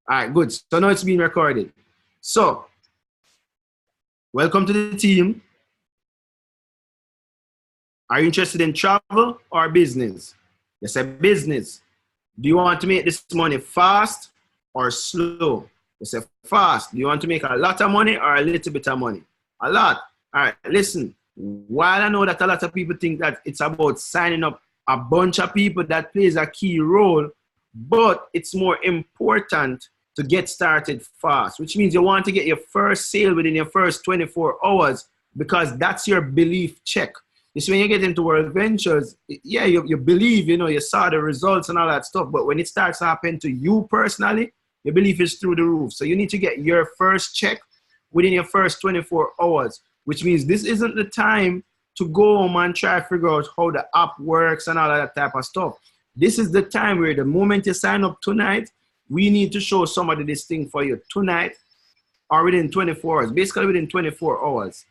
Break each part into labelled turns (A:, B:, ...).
A: All right, good. So now it's being recorded. So, welcome to the team. Are you interested in travel or business? You say business. Do you want to make this money fast or slow? You say fast. Do you want to make a lot of money or a little bit of money? A lot. All right, listen. While I know that a lot of people think that it's about signing up a bunch of people that plays a key role, but it's more important to get started fast, which means you want to get your first sale within your first 24 hours because that's your belief check. You see, when you get into World Ventures, yeah, you believe, you saw the results and all that stuff, but when it starts to happen to you personally, your belief is through the roof. So you need to get your first check within your first 24 hours, which means this isn't the time to go home and try to figure out how the app works and all of that type of stuff. This is the time where the moment you sign up tonight, we need to show somebody this thing for you tonight or within 24 hours, basically within 24 hours.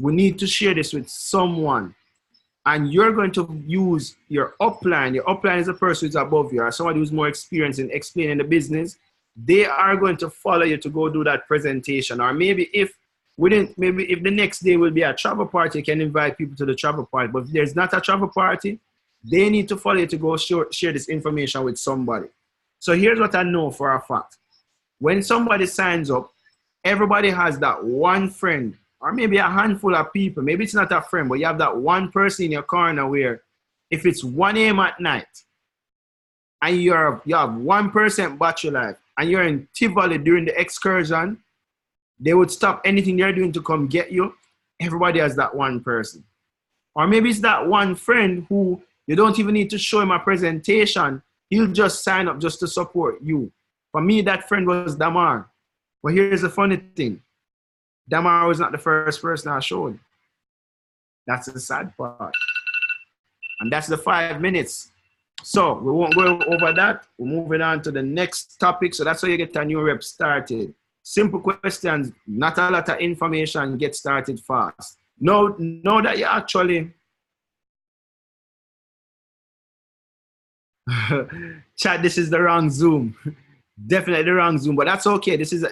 A: We need to share this with someone. And you're going to use your upline. Your upline is a person who's above you or somebody who's more experienced in explaining the business. They are going to follow you to go do that presentation. Or maybe if the next day will be a travel party, you can invite people to the travel party. But if there's not a travel party, they need to follow you to go share this information with somebody. So here's what I know for a fact. When somebody signs up, everybody has that one friend or maybe a handful of people. Maybe it's not a friend, but you have that one person in your corner where if it's 1 a.m. at night and you have 1% battery life and you're in Tivoli during the excursion, they would stop anything they're doing to come get you. Everybody has that one person. Or maybe it's that one friend who you don't even need to show him a presentation. He'll just sign up just to support you. For me, that friend was Damar. But here's the funny thing. Damar was not the first person I showed. That's the sad part. And that's the 5 minutes. So we won't go over that. We're moving on to the next topic. So that's how you get a new rep started. Simple questions, not a lot of information, get started fast. Know that you actually chat, this is the wrong Zoom. Definitely the wrong Zoom, but that's okay. This is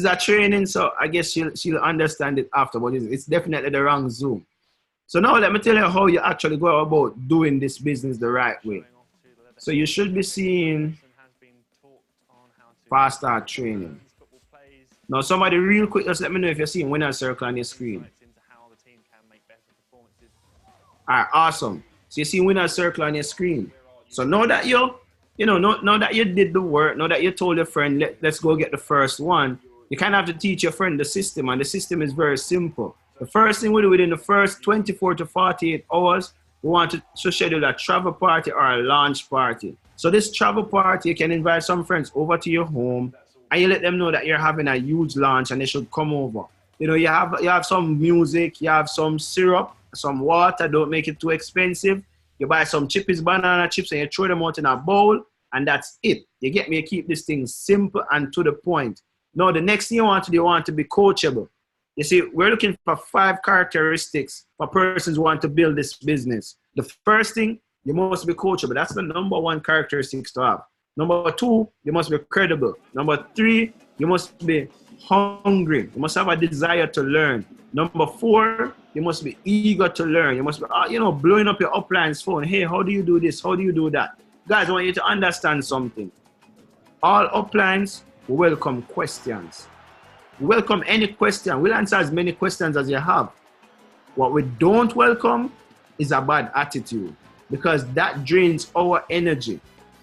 A: a training, so I guess she'll understand it after, but it's definitely the wrong Zoom. So now let me tell you how you actually go about doing this business the right way. So you should be seeing Fast Start Training. Now somebody real quick, just let me know if you're seeing Winner Circle on your screen. All right, awesome. So you see Winner Circle on your screen. So now that now that you did the work, now that you told your friend, let's go get the first one, you kind of have to teach your friend the system, and the system is very simple. The first thing we do within the first 24 to 48 hours, we want to schedule a travel party or a launch party. So this travel party, you can invite some friends over to your home, and you let them know that you're having a huge launch and they should come over. You have some music, you have some syrup, some water, don't make it too expensive. You buy some Chippies banana chips and you throw them out in a bowl, and that's it. You get me? You keep this thing simple and to the point. Now, the next thing you want to be coachable. You see, we're looking for 5 characteristics for persons who want to build this business. The first thing, you must be coachable. That's the number 1 characteristic to have. Number 2, you must be credible. Number 3, you must be hungry. You must have a desire to learn. Number 4, you must be eager to learn. You must be, blowing up your upline's phone. Hey, how do you do this? How do you do that? Guys, I want you to understand something. All uplines welcome questions. Welcome any question. We'll answer as many questions as you have. What we don't welcome is a bad attitude, because that drains our energy.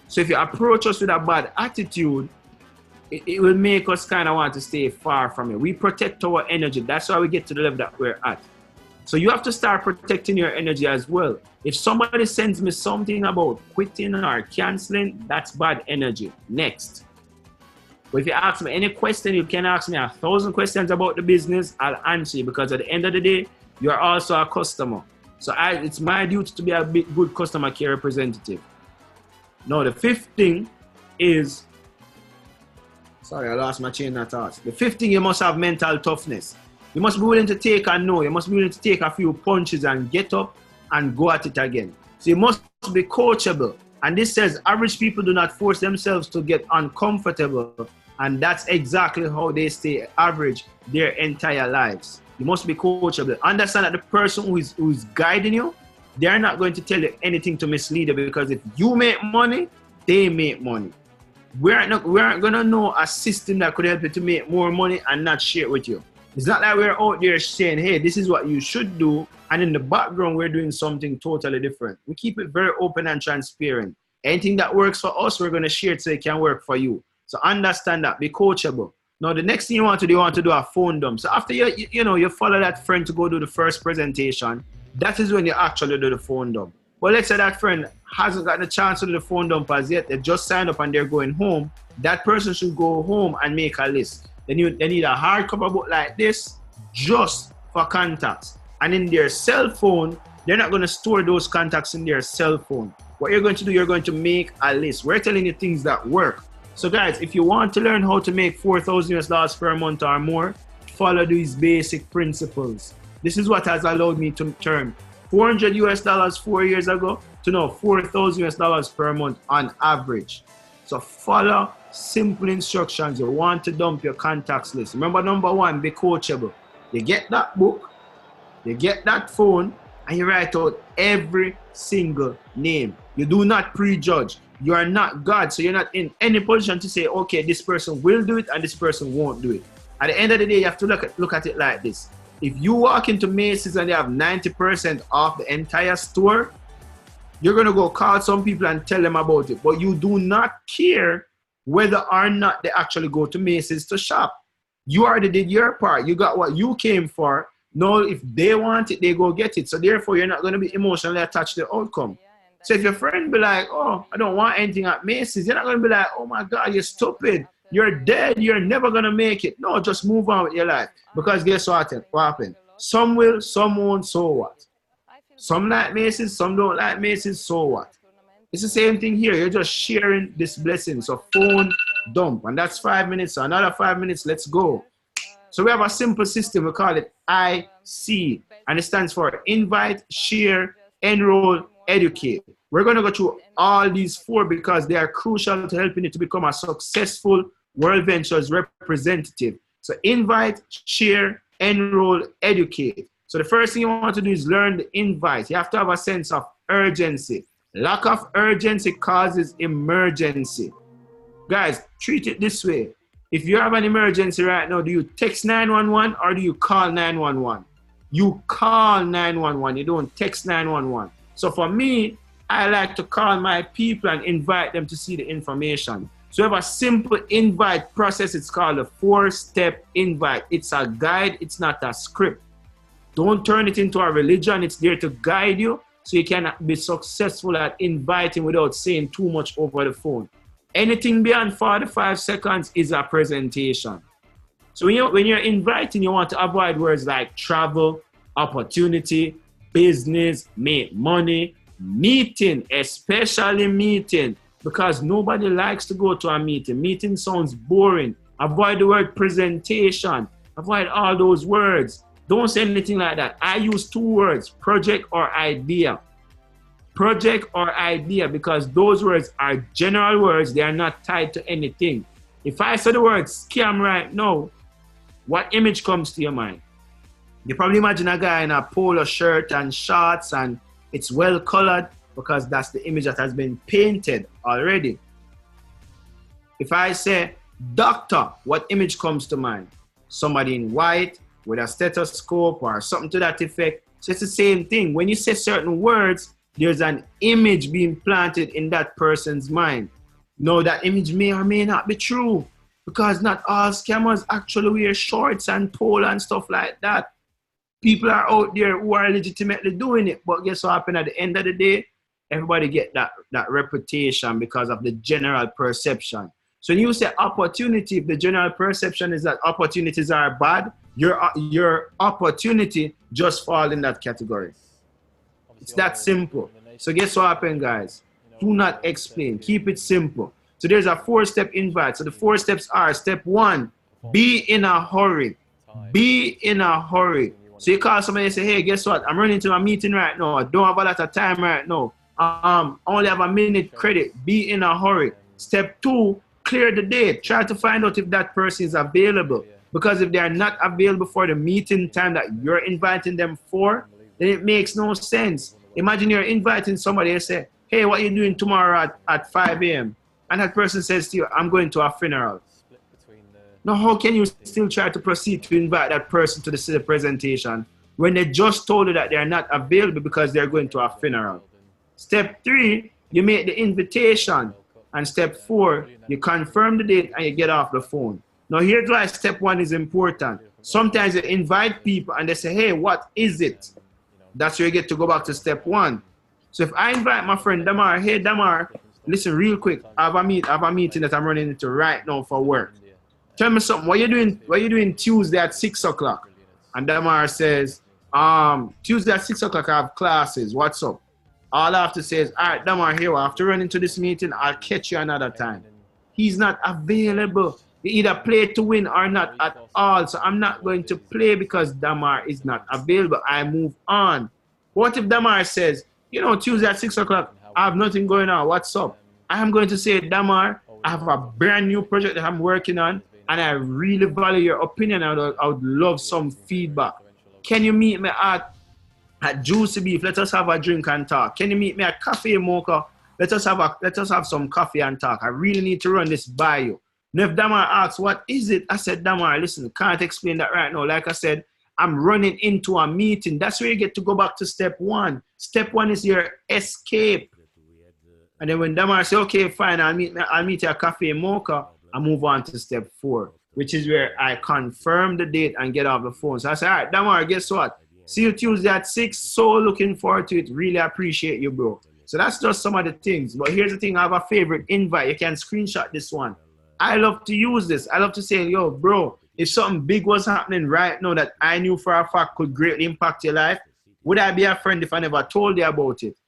A: So if you approach us with a bad attitude, it will make us kind of want to stay far from it. We protect our energy. That's why we get to the level that we're at. So you have to start protecting your energy as well. If somebody sends me something about quitting or canceling, that's bad energy. Next. But if you ask me any question, you can ask me 1,000 questions about the business, I'll answer you, because at the end of the day, you're also a customer. So it's my duty to be a good customer care representative. Now, the 5th thing is, sorry, I lost my chain of thoughts. The 5th thing, you must have mental toughness. You must be willing to take a no. You must be willing to take a few punches and get up and go at it again. So you must be coachable. And this says average people do not force themselves to get uncomfortable, and that's exactly how they stay average their entire lives. You must be coachable. Understand that the person who's guiding you, they're not going to tell you anything to mislead you, because if you make money, they make money. We aren't going to know a system that could help you to make more money and not share it with you. It's not like we're out there saying, hey, this is what you should do, and in the background, we're doing something totally different. We keep it very open and transparent. Anything that works for us, we're going to share it so it can work for you. So understand that, be coachable. Now, the next thing you want to do a phone dump. So after you follow that friend to go do the first presentation, that is when you actually do the phone dump. But let's say that friend hasn't gotten a chance to do the phone dump as yet. They just signed up and they're going home. That person should go home and make a list. They need a hardcover book like this just for contacts. And in their cell phone, they're not going to store those contacts in their cell phone. What you're going to do, you're going to make a list. We're telling you things that work. So guys, if you want to learn how to make $4,000 per month or more, follow these basic principles. This is what has allowed me to turn $400 4 years ago to now $4,000 per month on average. So follow simple instructions. You want to dump your contacts list. Remember, number one, be coachable. You get that book, you get that phone, and you write out every single name. You do not prejudge. You are not God, so you're not in any position to say, okay, this person will do it and this person won't do it. At the end of the day, you have to look at it like this. If you walk into Macy's and they have 90% off the entire store, you're going to go call some people and tell them about it. But you do not care whether or not they actually go to Macy's to shop. You already did your part. You got what you came for. Now, if they want it, they go get it. So therefore, you're not going to be emotionally attached to the outcome. So if your friend be like, oh, I don't want anything at Macy's, you're not going to be like, oh my God, you're stupid. You're dead. You're never going to make it. No, just move on with your life. Because guess what happened? Some will, some won't, so what? Some like Macy's, some don't like Macy's, so what? It's the same thing here. You're just sharing this blessing. So phone dump. And that's 5 minutes. So another 5 minutes, let's go. So we have a simple system. We call it IC. And it stands for invite, share, enroll, educate. We're going to go through all these four because they are crucial to helping you to become a successful World Ventures representative. So invite, share, enroll, educate. So the first thing you want to do is learn the invite. You have to have a sense of urgency. Lack of urgency causes emergency. Guys, treat it this way. If you have an emergency right now, do you text 911 or do you call 911? You call 911. You don't text 911. So for me, I like to call my people and invite them to see the information. So we have a simple invite process. It's called a 4-step invite. It's a guide. It's not a script. Don't turn it into a religion. It's there to guide you so you can be successful at inviting without saying too much over the phone. Anything beyond 45 seconds is a presentation. So when you're inviting, you want to avoid words like travel, opportunity, business, make money, meeting, especially meeting, because nobody likes to go to a meeting. Meeting sounds boring. Avoid the word presentation. Avoid all those words. Don't say anything like that. I use 2 words, project or idea. Project or idea, because those words are general words. They are not tied to anything. If I say the word scam right now, what image comes to your mind? You probably imagine a guy in a polo shirt and shorts and it's well colored because that's the image that has been painted already. If I say doctor, what image comes to mind? Somebody in white with a stethoscope or something to that effect. So it's the same thing. When you say certain words, there's an image being planted in that person's mind. No, that image may or may not be true because not all scammers actually wear shorts and polo and stuff like that. People are out there who are legitimately doing it, but guess what happened at the end of the day? Everybody get that reputation because of the general perception. So when you say opportunity, if the general perception is that opportunities are bad, your opportunity just falls in that category. It's that simple. So guess what happened, guys? Do not explain. Keep it simple. So there's a 4-step invite. So the 4 steps are: step 1, be in a hurry. Be in a hurry. So you call somebody and say, hey, guess what? I'm running to a meeting right now. I don't have a lot of time right now. Only have a minute credit. Be in a hurry. Step 2, clear the date. Try to find out if that person is available. Because if they are not available for the meeting time that you're inviting them for, then it makes no sense. Imagine you're inviting somebody and say, hey, what are you doing tomorrow at 5 a.m.? And that person says to you, I'm going to a funeral. Now, how can you still try to proceed to invite that person to the presentation when they just told you that they're not available because they're going to a funeral? Step 3, you make the invitation. And step 4, you confirm the date and you get off the phone. Now, here's why step 1 is important. Sometimes you invite people and they say, hey, what is it? That's where you get to go back to step 1. So if I invite my friend Damar, hey, Damar, listen real quick. I have a meeting that I'm running into right now for work. Tell me something. What are you doing Tuesday at 6 o'clock? And Damar says, Tuesday at 6 o'clock I have classes. What's up? All I have to say is, all right, Damar, here, I have to run into this meeting. I'll catch you another time. He's not available. You either play to win or not at all. So I'm not going to play because Damar is not available. I move on. What if Damar says, you know, Tuesday at 6 o'clock, I have nothing going on. What's up? I'm going to say, Damar, I have a brand new project that I'm working on, and I really value your opinion. I would love some feedback. Can you meet me at Juicy Beef? Let us have a drink and talk. Can you meet me at Cafe Mocha? Let us have some coffee and talk. I really need to run this by you. And if Damar asks, what is it? I said, Damar, listen, can't explain that right now. Like I said, I'm running into a meeting. That's where you get to go back to step 1. Step 1 is your escape. And then when Damar says, okay, fine, I'll meet you at Cafe Mocha, I move on to step 4, which is where I confirm the date and get off the phone. So I say, all right, Damar, guess what? See you Tuesday at 6. So looking forward to it. Really appreciate you, bro. So that's just some of the things. But here's the thing. I have a favorite invite. You can screenshot this one. I love to use this. I love to say, yo, bro, if something big was happening right now that I knew for a fact could greatly impact your life, would I be a friend if I never told you about it?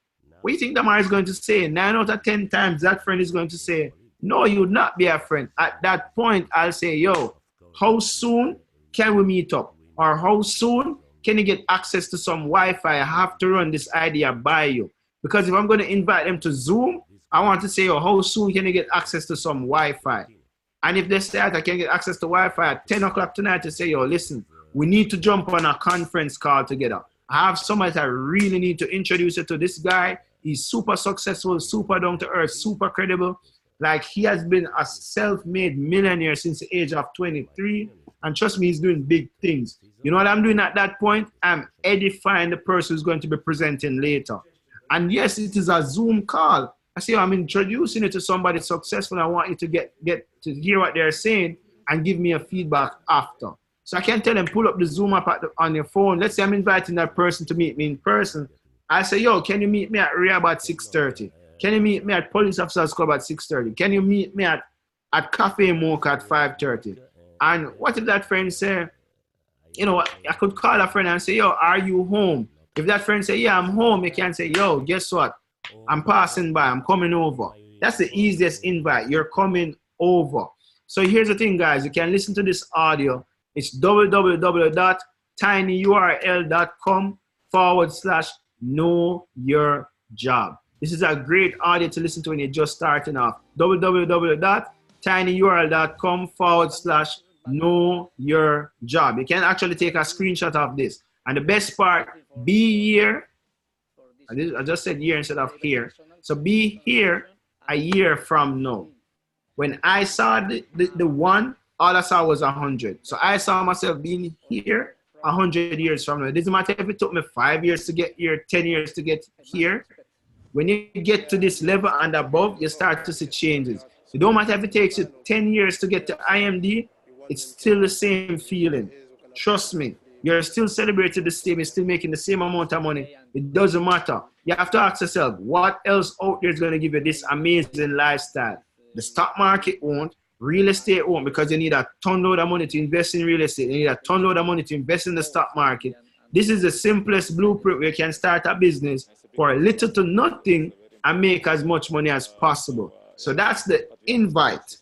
A: What do you think Damar is going to say? 9 out of 10 times that friend is going to say, no, you would not be a friend. At that point, I'll say, yo, how soon can we meet up? Or how soon can you get access to some Wi-Fi? I have to run this idea by you. Because if I'm going to invite them to Zoom, I want to say, yo, how soon can you get access to some Wi-Fi? And if they say I can get access to Wi-Fi at 10 o'clock tonight, to say, yo, listen, we need to jump on a conference call together. I have somebody that I really need to introduce you to. This guy, he's super successful, super down to earth, super credible. Like, he has been a self-made millionaire since the age of 23. And trust me, he's doing big things. You know what I'm doing at that point? I'm edifying the person who's going to be presenting later. And yes, it is a Zoom call. I say, I'm introducing you to somebody successful. I want you to get to hear what they're saying and give me a feedback after. So I can tell them, pull up the Zoom app on your phone. Let's say I'm inviting that person to meet me in person. I say, yo, can you meet me at Rehab at 6:30? Can you meet me at Police Officers Club at 6:30? Can you meet me at Cafe Mocha at 5:30? And what if that friend say, you know, I could call a friend and say, yo, are you home? If that friend say, yeah, I'm home, you can say, yo, guess what? I'm passing by, I'm coming over. That's the easiest invite. You're coming over. So here's the thing, guys. You can listen to this audio. It's www.tinyurl.com/know-your-job. This is a great audio to listen to when you're just starting off. www.tinyurl.com/know-your-job. You can actually take a screenshot of this. And the best part, be here. I just said year instead of here. So be here a year from now. When I saw the one, all I saw was 100. So I saw myself being here 100 years from now. It doesn't matter if it took me 5 years to get here, 10 years to get here. When you get to this level and above, you start to see changes. It don't matter if it takes you 10 years to get to IMD, it's still the same feeling. Trust me. You're still celebrating the same, you're still making the same amount of money. It doesn't matter. You have to ask yourself, what else out there is going to give you this amazing lifestyle? The stock market won't, real estate won't, because you need a ton load of money to invest in real estate. You need a ton load of money to invest in the stock market. This is the simplest blueprint where you can start a business for little to nothing and make as much money as possible. So that's the invite.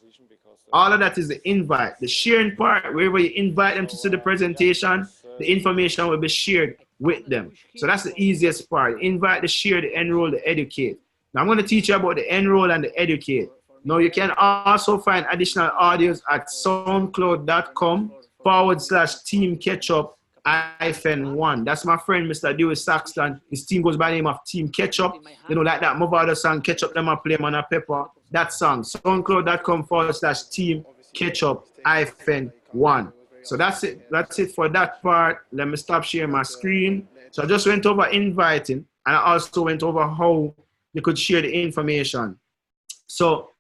A: All of that is the invite. The sharing part, wherever you invite them to see the presentation, the information will be shared with them. So that's the easiest part. Invite, the share, the enroll, the educate. Now I'm going to teach you about the enroll and the educate. Now you can also find additional audios at soundcloud.com/team ketchup -1. That's my friend, Mr. Dewey Saxton. His team goes by the name of Team Ketchup. You know, like that Movado song, Ketchup Them a Play Man a Pepper. That song, soundcloud.com/team ketchup -1. So that's it. That's it for that part. Let me stop sharing my screen. So I just went over inviting, and I also went over how you could share the information. So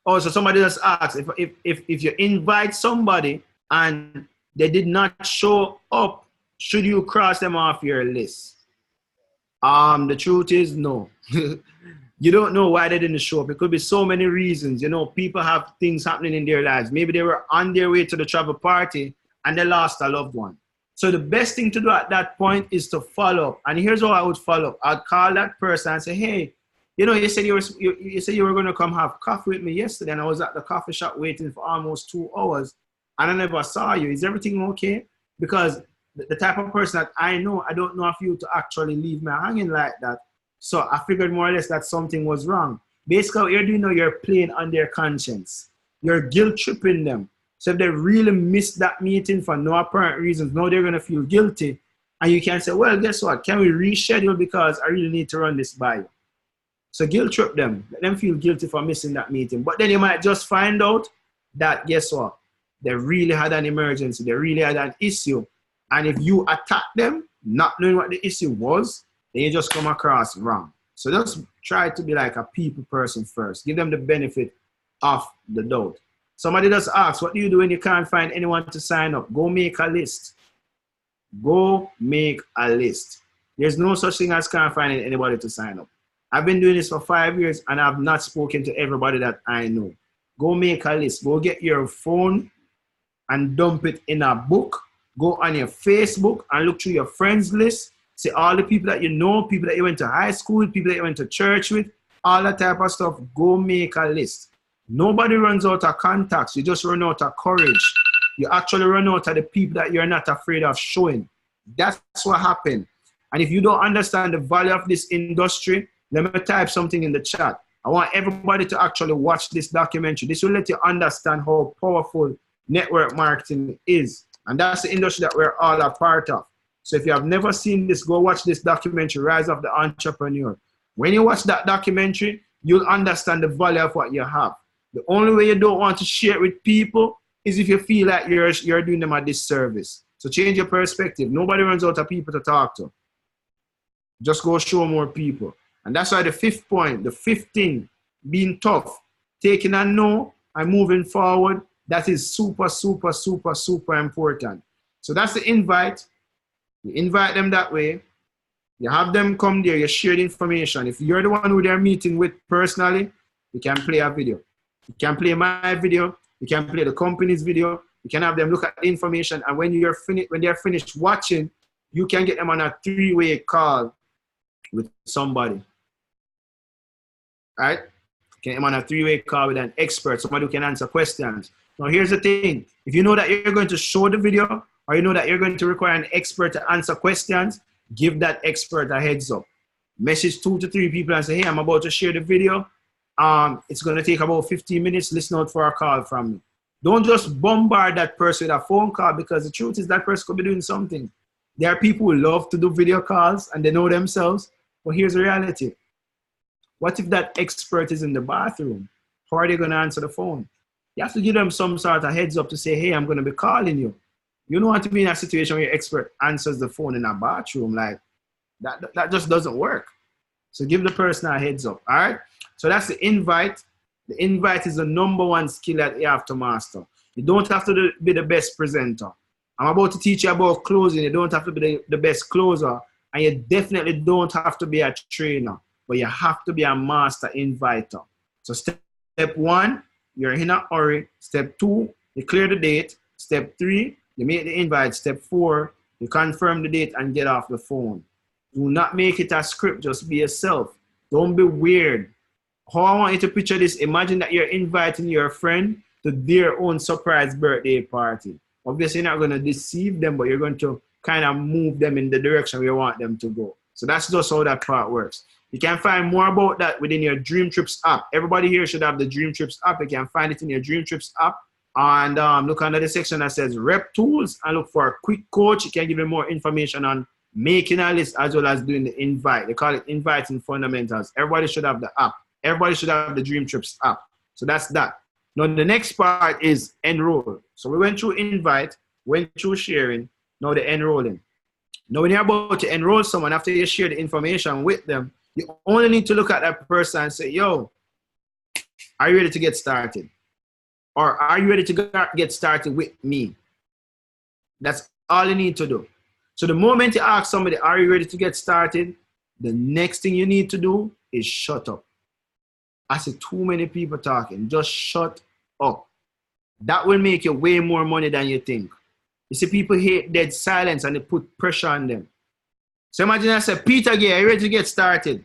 A: also, somebody just asked if you invite somebody and they did not show up, should you cross them off your list? The truth is no. You don't know why they didn't show up. It could be so many reasons. You know, people have things happening in their lives. Maybe they were on their way to the travel party and they lost a loved one. So the best thing to do at that point is to follow up. And here's how I would follow up. I'd call that person and say, hey, you know, you said you were going to come have coffee with me yesterday, and I was at the coffee shop waiting for almost 2 hours, and I never saw you. Is everything okay? Because the type of person that I know, I don't know if you to actually leave me hanging like that. So I figured more or less that something was wrong. Basically, what you're doing now, you're playing on their conscience. You're guilt tripping them. So if they really missed that meeting for no apparent reasons, now they're going to feel guilty. And you can say, well, guess what? Can we reschedule because I really need to run this by you? So guilt trip them. Let them feel guilty for missing that meeting. But then you might just find out that, guess what? They really had an emergency. They really had an issue. And if you attack them, not knowing what the issue was, then you just come across wrong. So just try to be like a people person first. Give them the benefit of the doubt. Somebody just asks, what do you do when you can't find anyone to sign up? Go make a list. Go make a list. There's no such thing as can't find anybody to sign up. I've been doing this for 5 years and I've not spoken to everybody that I know. Go make a list. Go get your phone and dump it in a book. Go on your Facebook and look through your friends list. See all the people that you know, people that you went to high school, people that you went to church with, all that type of stuff. Go make a list. Nobody runs out of contacts. You just run out of courage. You actually run out of the people that you're not afraid of showing. That's what happened. And if you don't understand the value of this industry, let me type something in the chat. I want everybody to actually watch this documentary. This will let you understand how powerful network marketing is. And that's the industry that we're all a part of. So if you have never seen this, go watch this documentary, Rise of the Entrepreneur. When you watch that documentary, you'll understand the value of what you have. The only way you don't want to share it with people is if you feel like you're doing them a disservice. So change your perspective. Nobody runs out of people to talk to. Just go show more people. And that's why the fifth point, the fifth thing, being tough, taking a no and moving forward, that is super, super, super, super important. So that's the invite. You invite them that way. You have them come there, you share the information. If you're the one who they're meeting with personally, you can play a video. You can play my video. You can play the company's video. You can have them look at the information. And when they're finished watching, you can get them on a 3-way call with somebody. Right? Get them on a 3-way call with an expert, somebody who can answer questions. Now, here's the thing. If you know that you're going to show the video, or you know that you're going to require an expert to answer questions, give that expert a heads up. Message 2 to 3 people and say, hey, I'm about to share the video. It's going to take about 15 minutes. Listen out for a call from me. Don't just bombard that person with a phone call, because the truth is that person could be doing something. There are people who love to do video calls and they know themselves. But here's the reality. What if that expert is in the bathroom? How are they going to answer the phone? You have to give them some sort of heads up to say, hey, I'm going to be calling you. You don't want to be in a situation where your expert answers the phone in a bathroom. Like, that just doesn't work. So give the person a heads up, all right? So that's the invite. The invite is the #1 skill that you have to master. You don't have to be the best presenter. I'm about to teach you about closing. You don't have to be the best closer. And you definitely don't have to be a trainer. But you have to be a master inviter. So step 1, you're in a hurry. Step 2, you clear the date. Step 3, you make the invite. Step 4, you confirm the date and get off the phone. Do not make it a script. Just be yourself. Don't be weird. How I want you to picture this, imagine that you're inviting your friend to their own surprise birthday party. Obviously, you're not going to deceive them, but you're going to kind of move them in the direction where you want them to go. So that's just how that part works. You can find more about that within your Dream Trips app. Everybody here should have the Dream Trips app. You can find it in your Dream Trips app. And look under the section that says Rep Tools and look for a quick coach. It can give you more information on making a list as well as doing the invite. They call it inviting fundamentals. Everybody should have the app. Everybody should have the Dream Trips app. So that's that. Now the next part is enroll. So we went through invite, went through sharing, now the enrolling. Now when you're about to enroll someone, after you share the information with them, you only need to look at that person and say, yo, are you ready to get started? Or are you ready to get started with me? That's all you need to do. So the moment you ask somebody, are you ready to get started? The next thing you need to do is shut up. I see too many people talking. Just shut up. That will make you way more money than you think. You see, people hate dead silence and they put pressure on them. So imagine I say, Peter Gay, are you ready to get started?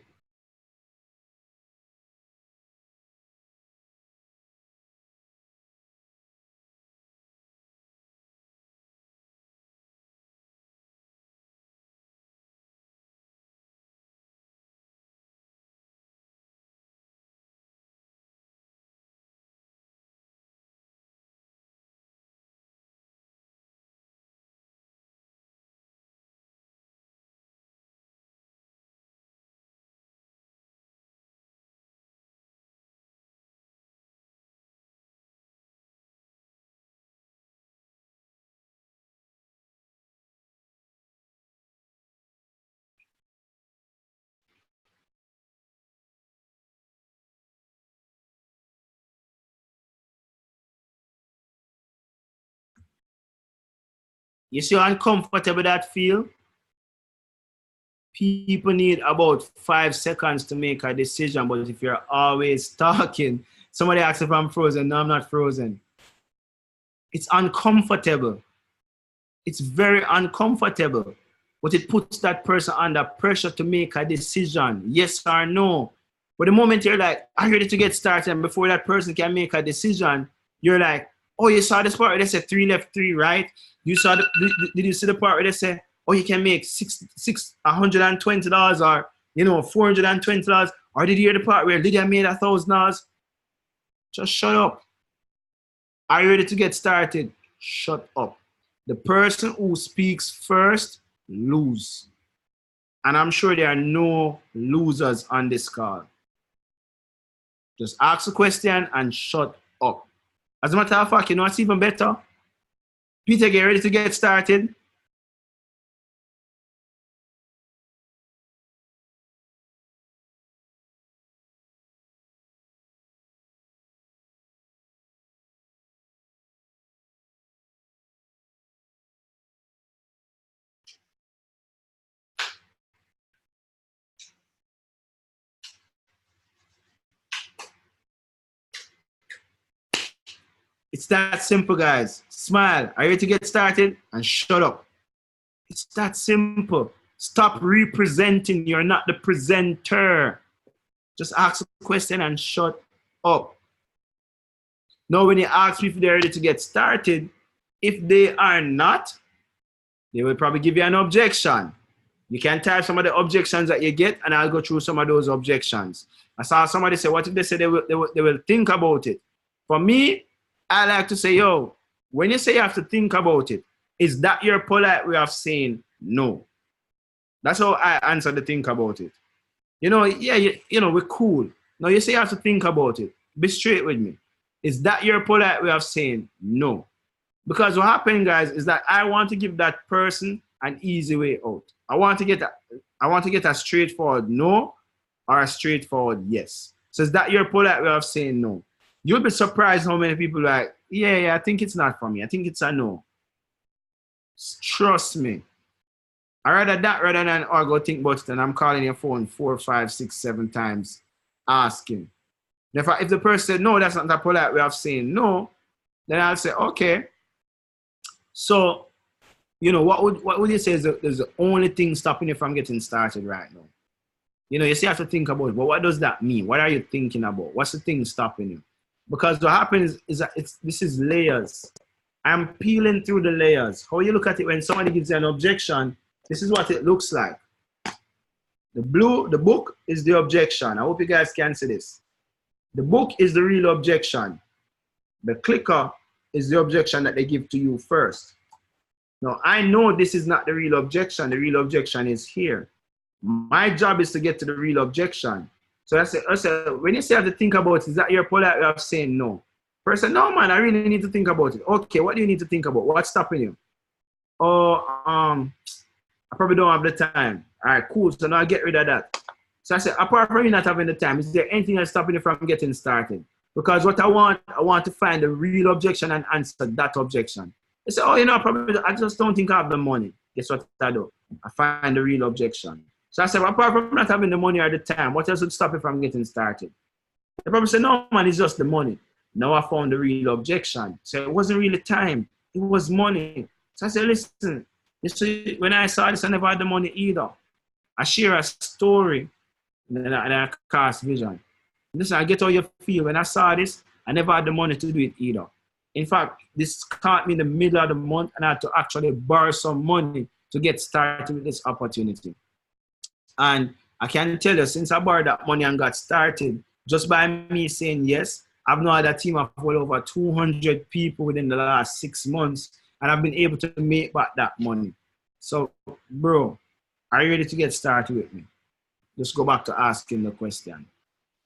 A: You see how uncomfortable that feel? People need about 5 seconds to make a decision, but if you're always talking, somebody asks if I'm frozen. No, I'm not frozen. It's uncomfortable. It's very uncomfortable, but it puts that person under pressure to make a decision, yes or no. But the moment you're like, I'm ready to get started, and before that person can make a decision, you're like, oh, you saw this part where they said 3 left, 3 right? You saw did you see the part where they say, oh, you can make $120 or, $420? Or did you hear the part where Lydia made $1,000? Just shut up. Are you ready to get started? Shut up. The person who speaks first lose. And I'm sure there are no losers on this call. Just ask a question and shut up. As a matter of fact, you know what's even better? Peter, get ready to get started. It's that simple, guys. Smile. Are you ready to get started? And shut up. It's that simple. Stop representing. You're not the presenter. Just ask a question and shut up. Now, when you ask people if they're ready to get started, if they are not, they will probably give you an objection. You can type some of the objections that you get, and I'll go through some of those objections. I saw somebody say, what if they say they will think about it? For me, I like to say, yo, when you say you have to think about it, is that your polite way of saying no? That's how I answer the think about it. We're cool. Now you say you have to think about it. Be straight with me. Is that your polite way of saying no? Because what happened, guys, is that I want to give that person an easy way out. I want to get a straightforward no or a straightforward yes. So is that your polite way of saying no? You'll be surprised how many people are like, yeah, I think it's not for me. I think it's a no. Trust me. I rather that rather than go think about it and I'm calling your phone 4, 5, 6, 7 times asking. If the person said, no, that's not the polite way of saying no, then I'll say, okay. So, what would you say is the only thing stopping you from getting started right now? You still have to think about it, but what does that mean? What are you thinking about? What's the thing stopping you? Because what happens is that this is layers. I'm peeling through the layers. How you look at it when somebody gives you an objection, this is what it looks like. The book is the objection. I hope you guys can see this. The book is the real objection. The clicker is the objection that they give to you first. Now, I know this is not the real objection. The real objection is here. My job is to get to the real objection. So I say, when you say I have to think about it, is that your polite way of saying no? Person, no, man, I really need to think about it. Okay, what do you need to think about? What's stopping you? Oh, I probably don't have the time. All right, cool. So now I get rid of that. So I said, apart from you not having the time, is there anything else stopping you from getting started? Because what I want to find the real objection and answer that objection. They say, oh, you know, I just don't think I have the money. Guess what I do? I find the real objection. So I said, well, apart from not having the money or the time, what else would stop you from getting started? They probably say, no, man, it's just the money. Now I found the real objection. So it wasn't really time. It was money. So I said, listen, when I saw this, I never had the money either. I share a story and I cast vision. Listen, I get how you feel. When I saw this, I never had the money to do it either. In fact, this caught me in the middle of the month and I had to actually borrow some money to get started with this opportunity. And I can tell you, since I borrowed that money and got started, just by me saying yes, I've now had a team of well over 200 people within the last 6 months, and I've been able to make back that money. So, bro, are you ready to get started with me? Just go back to asking the question.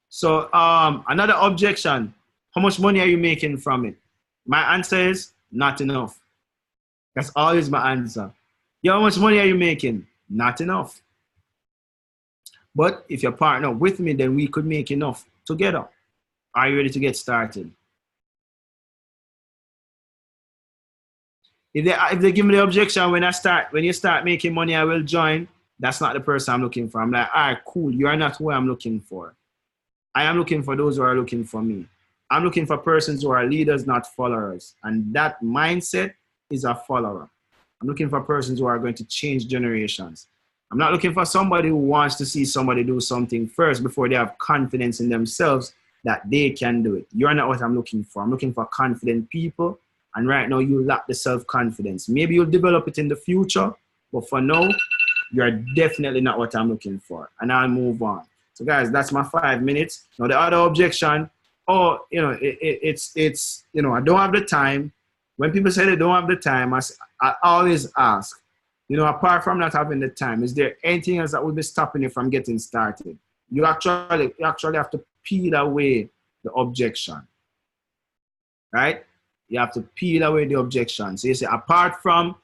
A: So, another objection, how much money are you making from it? My answer is not enough. That's always my answer. Yo, how much money are you making? Not enough. But if you partner with me, then we could make enough together. Are you ready to get started? If they give me the objection when you start making money, I will join. That's not the person I'm looking for. I'm like, all right, cool. You are not who I'm looking for. I am looking for those who are looking for me. I'm looking for persons who are leaders, not followers. And that mindset is a follower. I'm looking for persons who are going to change generations. I'm not looking for somebody who wants to see somebody do something first before they have confidence in themselves that they can do it. You're not what I'm looking for. I'm looking for confident people. And right now you lack the self-confidence. Maybe you'll develop it in the future, but for now, you're definitely not what I'm looking for. And I'll move on. So guys, that's my 5 minutes. Now the other objection, it's I don't have the time. When people say they don't have the time, I always ask, apart from not having the time, is there anything else that will be stopping you from getting started? You actually have to peel away the objection, right? You have to peel away the objection. So you say, apart from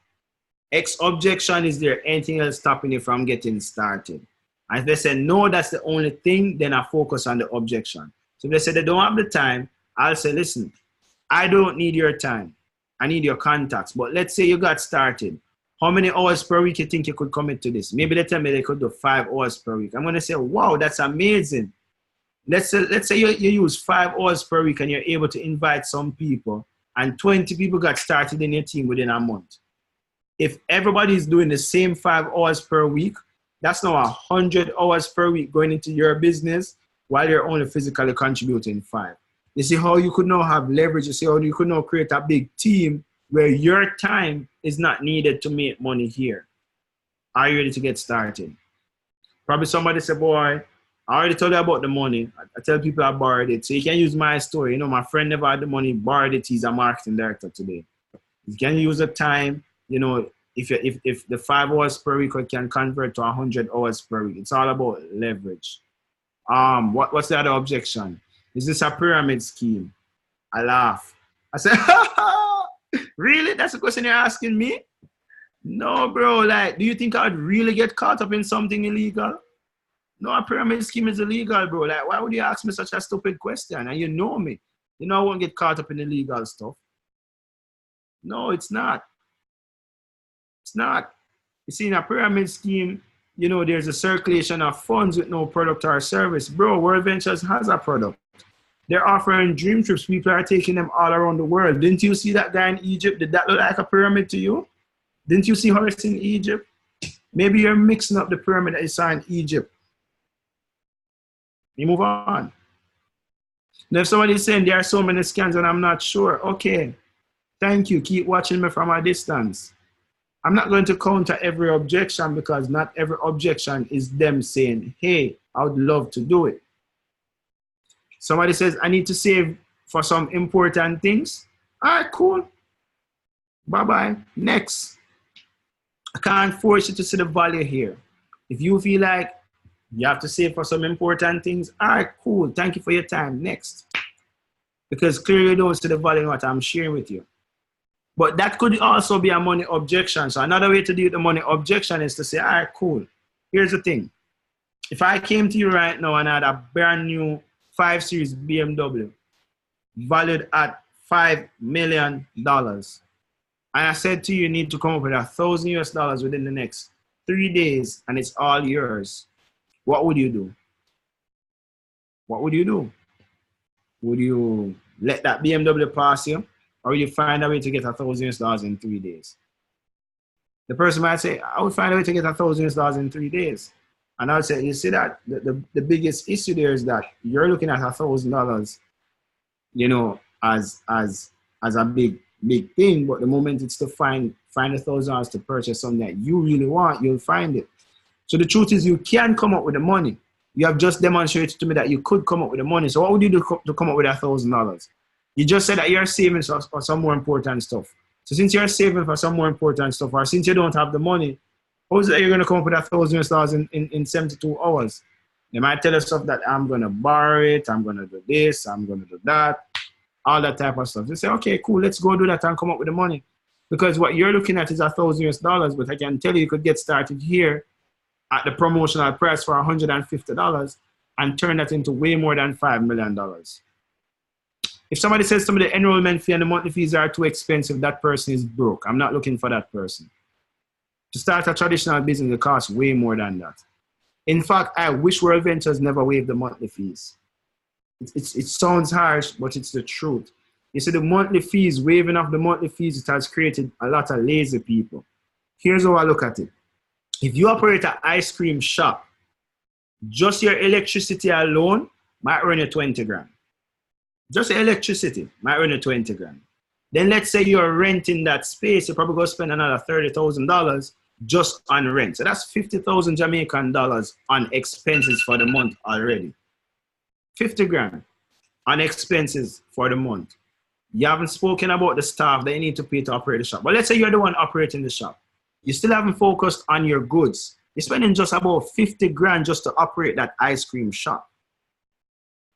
A: X objection, is there anything else stopping you from getting started? And if they say, no, that's the only thing, then I focus on the objection. So if they say they don't have the time, I'll say, listen, I don't need your time. I need your contacts. But let's say you got started. How many hours per week you think you could commit to this? Maybe they tell me they could do 5 hours per week. I'm going to say, wow, that's amazing. Let's say you use 5 hours per week and you're able to invite some people and 20 people got started in your team within a month. If everybody is doing the same 5 hours per week, that's now 100 hours per week going into your business while you're only physically contributing 5. You see how you could now have leverage. You see how you could now create a big team where your time is not needed to make money here. Are you ready to get started? Probably somebody say, boy, I already told you about the money. I tell people I borrowed it. So you can use my story. My friend never had the money, borrowed it. He's a marketing director today. You can use the time, if the 5 hours per week can convert to 100 hours per week. It's all about leverage. What's the other objection? Is this a pyramid scheme? I laugh. I say, really? That's the question you're asking me? No, bro. Do you think I'd really get caught up in something illegal? No, a pyramid scheme is illegal, bro. Why would you ask me such a stupid question? And you know me. I won't get caught up in illegal stuff. No, it's not. It's not. You see, in a pyramid scheme, there's a circulation of funds with no product or service. Bro, World Ventures has a product. They're offering dream trips. People are taking them all around the world. Didn't you see that guy in Egypt? Did that look like a pyramid to you? Didn't you see horse in Egypt? Maybe you're mixing up the pyramid that you saw in Egypt. You move on. Now, if somebody's saying there are so many scams and I'm not sure, okay. Thank you. Keep watching me from a distance. I'm not going to counter every objection because not every objection is them saying, hey, I would love to do it. Somebody says, I need to save for some important things. All right, cool. Bye-bye. Next. I can't force you to see the value here. If you feel like you have to save for some important things, all right, cool. Thank you for your time. Next. Because clearly you don't see the value in what I'm sharing with you. But that could also be a money objection. So another way to deal with the money objection is to say, all right, cool. Here's the thing. If I came to you right now and I had a brand new 5 Series BMW valued at $5 million, and I said to you, you need to come up with $1,000 within the next 3 days, and it's all yours, what would you do? What would you do? Would you let that BMW pass you? Or will you find a way to get $1,000 in 3 days? The person might say, I would find a way to get $1,000 in 3 days. And I would say, you see that the biggest issue there is that you're looking at $1,000, you know, as a big thing. But the moment it's to find $1,000 to purchase something that you really want, you'll find it. So the truth is, you can come up with the money. You have just demonstrated to me that you could come up with the money. So what would you do to come up with $1,000? You just said that you're saving for some more important stuff. So since you're saving for some more important stuff, or since you don't have the money, how is it that you're going to come up with $1,000 in 72 hours? They might tell us stuff that I'm going to borrow it, I'm going to do this, I'm going to do that, all that type of stuff. They say, okay, cool, let's go do that and come up with the money. Because what you're looking at is $1,000, but I can tell you, you could get started here at the promotional price for $150 and turn that into way more than $5 million. If somebody says to me the enrollment fee and the monthly fees are too expensive, that person is broke. I'm not looking for that person. To start a traditional business, it costs way more than that. In fact, I wish World Ventures never waived the monthly fees. It sounds harsh, but it's the truth. You see, the monthly fees, waiving off the monthly fees, it has created a lot of lazy people. Here's how I look at it. If you operate an ice cream shop, just your electricity alone might run you 20 grand. Just electricity might run you 20 grand. Then let's say you're renting that space, you're probably going to spend another $30,000 just on rent. So that's 50,000 Jamaican dollars on expenses for the month already. 50 grand on expenses for the month. You haven't spoken about the staff that you need to pay to operate the shop. But let's say you're the one operating the shop. You still haven't focused on your goods. You're spending just about 50 grand just to operate that ice cream shop.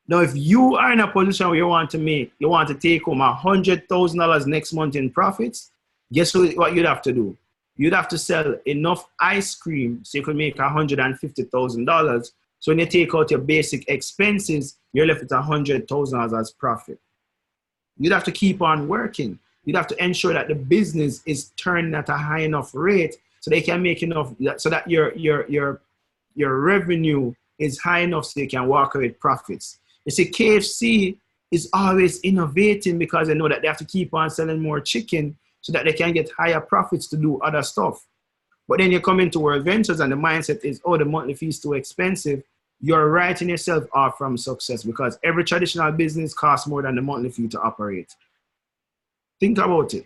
A: Now, if you are in a position where you want to take home $100,000 next month in profits, guess what you'd have to do? You'd have to sell enough ice cream so you could make $150,000. So when you take out your basic expenses, you're left with $100,000 as profit. You'd have to keep on working. You'd have to ensure that the business is turning at a high enough rate so they can make enough, so that your revenue is high enough so you can walk away with profits. You see, KFC is always innovating because they know that they have to keep on selling more chicken so that they can get higher profits to do other stuff. But then you come into World Ventures and the mindset is, oh, the monthly fee is too expensive. You're writing yourself off from success because every traditional business costs more than the monthly fee to operate. Think about it.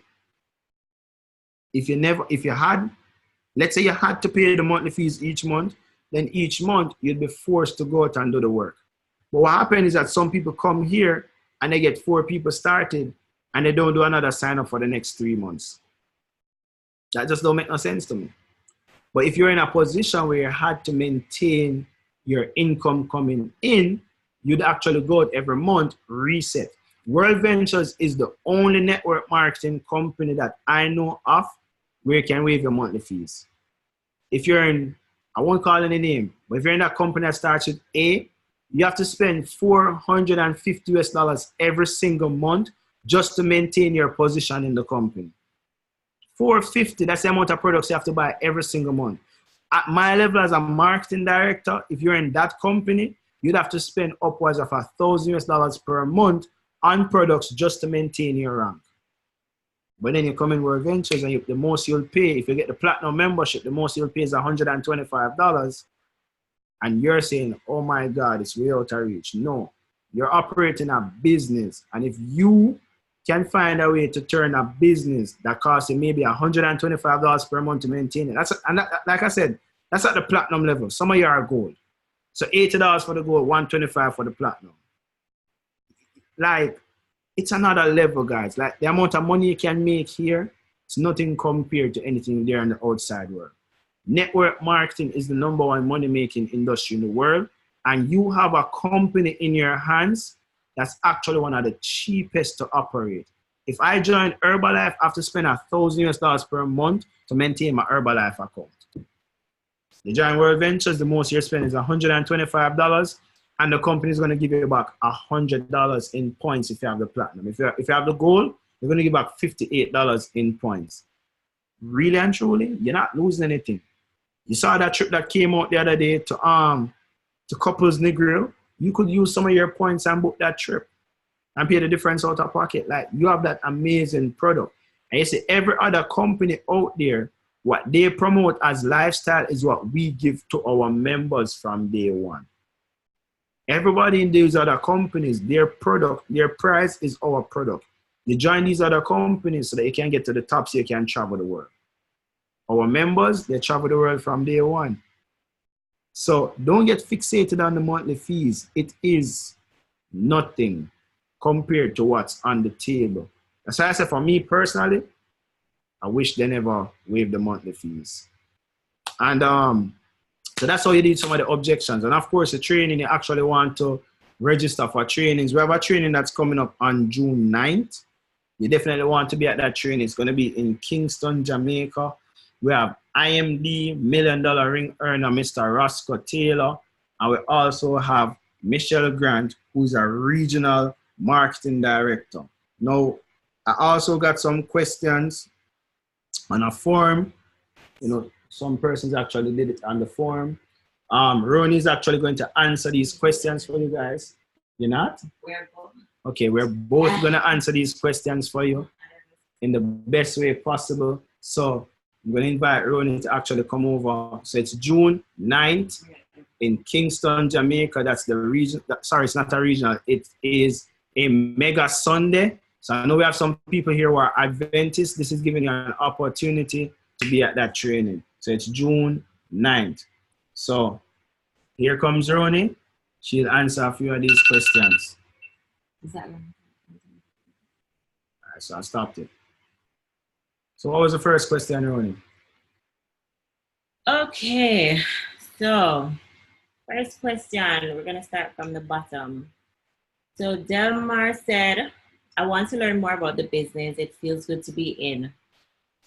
A: Let's say you had to pay the monthly fees each month, then each month you'd be forced to go out and do the work. But what happens is that some people come here and they get 4 people started and they don't do another sign up for the next 3 months. That just don't make no sense to me. But if you're in a position where you had to maintain your income coming in, you'd actually go out every month, reset. World Ventures is the only network marketing company that I know of where you can waive your monthly fees. If you're in, I won't call any name, but if you're in that company that starts with A, you have to spend $450 every single month just to maintain your position in the company. $450, that's the amount of products you have to buy every single month. At my level as a marketing director, if you're in that company, you'd have to spend upwards of $1,000 per month on products just to maintain your rank. But then you come in World Ventures and the most you'll pay, if you get the platinum membership, the most you'll pay is $125. And you're saying, oh my God, it's way out of reach. No, you're operating a business. And if you can find a way to turn a business that costs you maybe $125 per month to maintain it. Like I said, that's at the platinum level. Some of you are gold. So $80 for the gold, $125 for the platinum. Like, it's another level, guys. Like, the amount of money you can make here, it's nothing compared to anything there in the outside world. Network marketing is the #1 money-making industry in the world, and you have a company in your hands that's actually one of the cheapest to operate. If I join Herbalife, I have to spend $1,000 per month to maintain my Herbalife account. You join World Ventures, the most you're spending is $125, and the company is going to give you back $100 in points if you have the platinum. If you have the gold, you're going to give back $58 in points. Really and truly, you're not losing anything. You saw that trip that came out the other day to Couples Negril. You could use some of your points and book that trip and pay the difference out of pocket. Like, you have that amazing product. And you see, every other company out there, what they promote as lifestyle is what we give to our members from day one. Everybody in these other companies, their product, their price is our product. You join these other companies so that you can get to the top so you can travel the world. Our members, they travel the world from day one. So don't get fixated on the monthly fees. It is nothing compared to what's on the table. That's why I said, for me personally, I wish they never waived the monthly fees. And so that's how you did some of the objections. And of course, the training, you actually want to register for trainings. We have a training that's coming up on June 9th. You definitely want to be at that training. It's going to be in Kingston, Jamaica. We have IMD, $1 Million Ring earner, Mr. Roscoe Taylor. And we also have Michelle Grant, who's a regional marketing director. Now, I also got some questions on a form. You know, some persons actually did it on the form. Ronnie is actually going to answer these questions for you guys. You're not?
B: We're both.
A: Okay, we're both going to answer these questions for you in the best way possible. So I'm going to invite Ronnie to actually come over. So it's June 9th in Kingston, Jamaica. That's the region. Sorry, it's not a regional. It is a mega Sunday. So I know we have some people here who are Adventists. This is giving you an opportunity to be at that training. So it's June 9th. So here comes Ronnie. She'll answer a few of these questions.
B: Is that one?
A: All right, so I stopped it. So what was the first question, Ronnie?
B: Okay, so first question, we're going to start from the bottom. So Delmar said, I want to learn more about the business. It feels good to be in.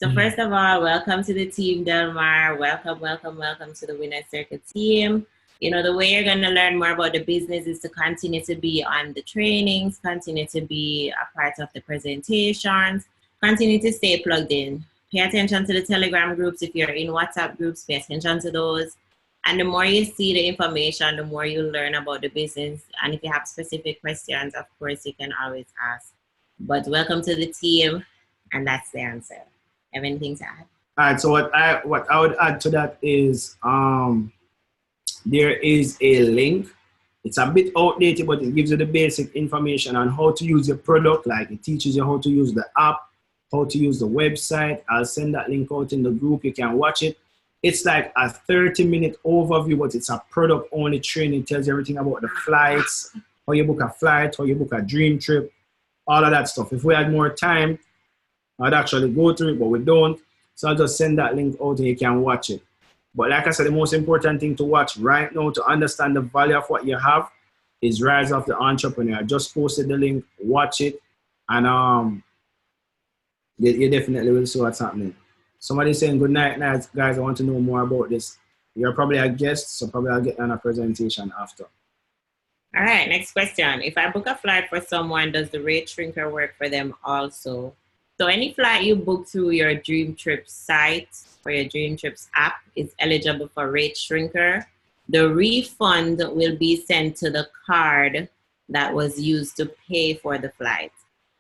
B: So first of all, welcome to the team, Delmar. Welcome, welcome, welcome to the Winner's Circle team. You know, the way you're going to learn more about the business is to continue to be on the trainings, continue to be a part of the presentations, continue to stay plugged in. Pay attention to the Telegram groups. If you're in WhatsApp groups, pay attention to those. And the more you see the information, the more you learn about the business. And if you have specific questions, of course, you can always ask. But welcome to the team, and that's the answer. Have anything to add?
A: All right, so what I would add to that is there is a link. It's a bit outdated, but it gives you the basic information on how to use your product. Like, it teaches you how to use the app, how to use the website. I'll send that link out in the group. You can watch it. It's like a 30-minute overview, but it's a product-only training. It tells you everything about the flights, how you book a flight, how you book a dream trip, all of that stuff. If we had more time, I'd actually go through it, but we don't. So I'll just send that link out and you can watch it. But like I said, the most important thing to watch right now to understand the value of what you have is Rise of the Entrepreneur. I just posted the link. Watch it. And you definitely will see what's happening. Somebody's saying, good night, guys. I want to know more about this. You're probably a guest, so probably I'll get on a presentation after.
B: All right, next question. If I book a flight for someone, does the rate shrinker work for them also? So any flight you book through your Dream Trips site or your Dream Trips app is eligible for rate shrinker. The refund will be sent to the card that was used to pay for the flight.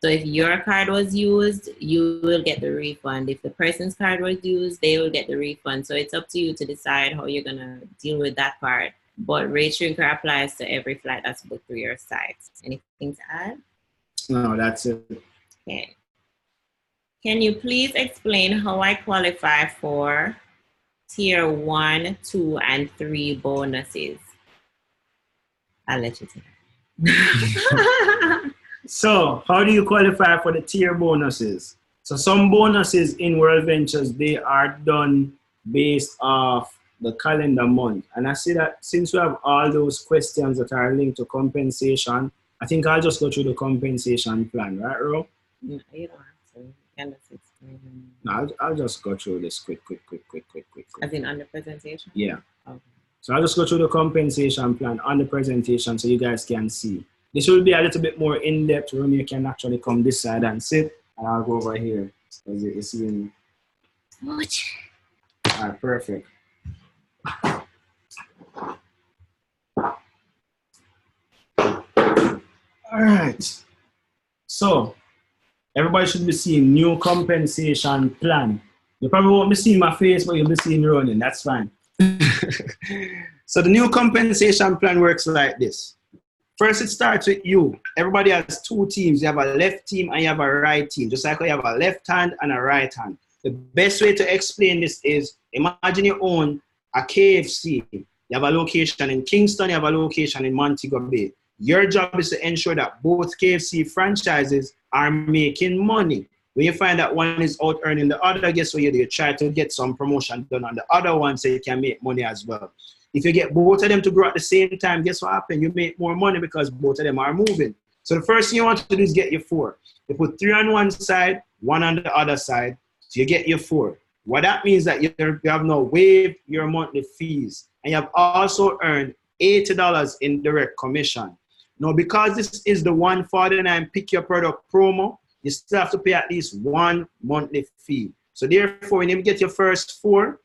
B: So if your card was used, you will get the refund. If the person's card was used, they will get the refund. So it's up to you to decide how you're gonna deal with that part. But rate shrinker applies to every flight that's booked through your site. Anything to add?
A: No, that's it.
B: Okay. Can you please explain how I qualify for tier 1, 2, and 3 bonuses? I'll let you take it.
A: So, how do you qualify for the tier bonuses? So, some bonuses in World Ventures, they are done based off the calendar month. And I see that since we have all those questions that are linked to compensation, I think I'll just go through the compensation plan, right, Ro?
B: No, you don't have to. You can just explain.
A: No, I'll just go through this quick.
B: As in on the presentation?
A: Yeah.
B: Okay.
A: So I'll just go through the compensation plan on the presentation so you guys can see. This will be a little bit more in-depth when you can actually come this side and sit. And I'll go over here. As you see. All right, perfect. All right. So everybody should be seeing new compensation plan. You probably won't be seeing my face, but you'll be seeing running. That's fine. So the new compensation plan works like this. First, it starts with you. Everybody has two teams. You have a left team and you have a right team. Just like you have a left hand and a right hand. The best way to explain this is, imagine you own a KFC. You have a location in Kingston, you have a location in Montego Bay. Your job is to ensure that both KFC franchises are making money. When you find that one is out earning the other, guess what you do? You try to get some promotion done on the other one so you can make money as well. If you get both of them to grow at the same time, guess what happens? You make more money because both of them are moving. So the first thing you want to do is get your 4. You put 3 on one side, 1 on the other side, so you get your 4. What that means that you have now waived your monthly fees, and you have also earned $80 in direct commission. Now, because this is the $149 pick your product promo, you still have to pay at least 1 monthly fee. So therefore, when you get your first 4,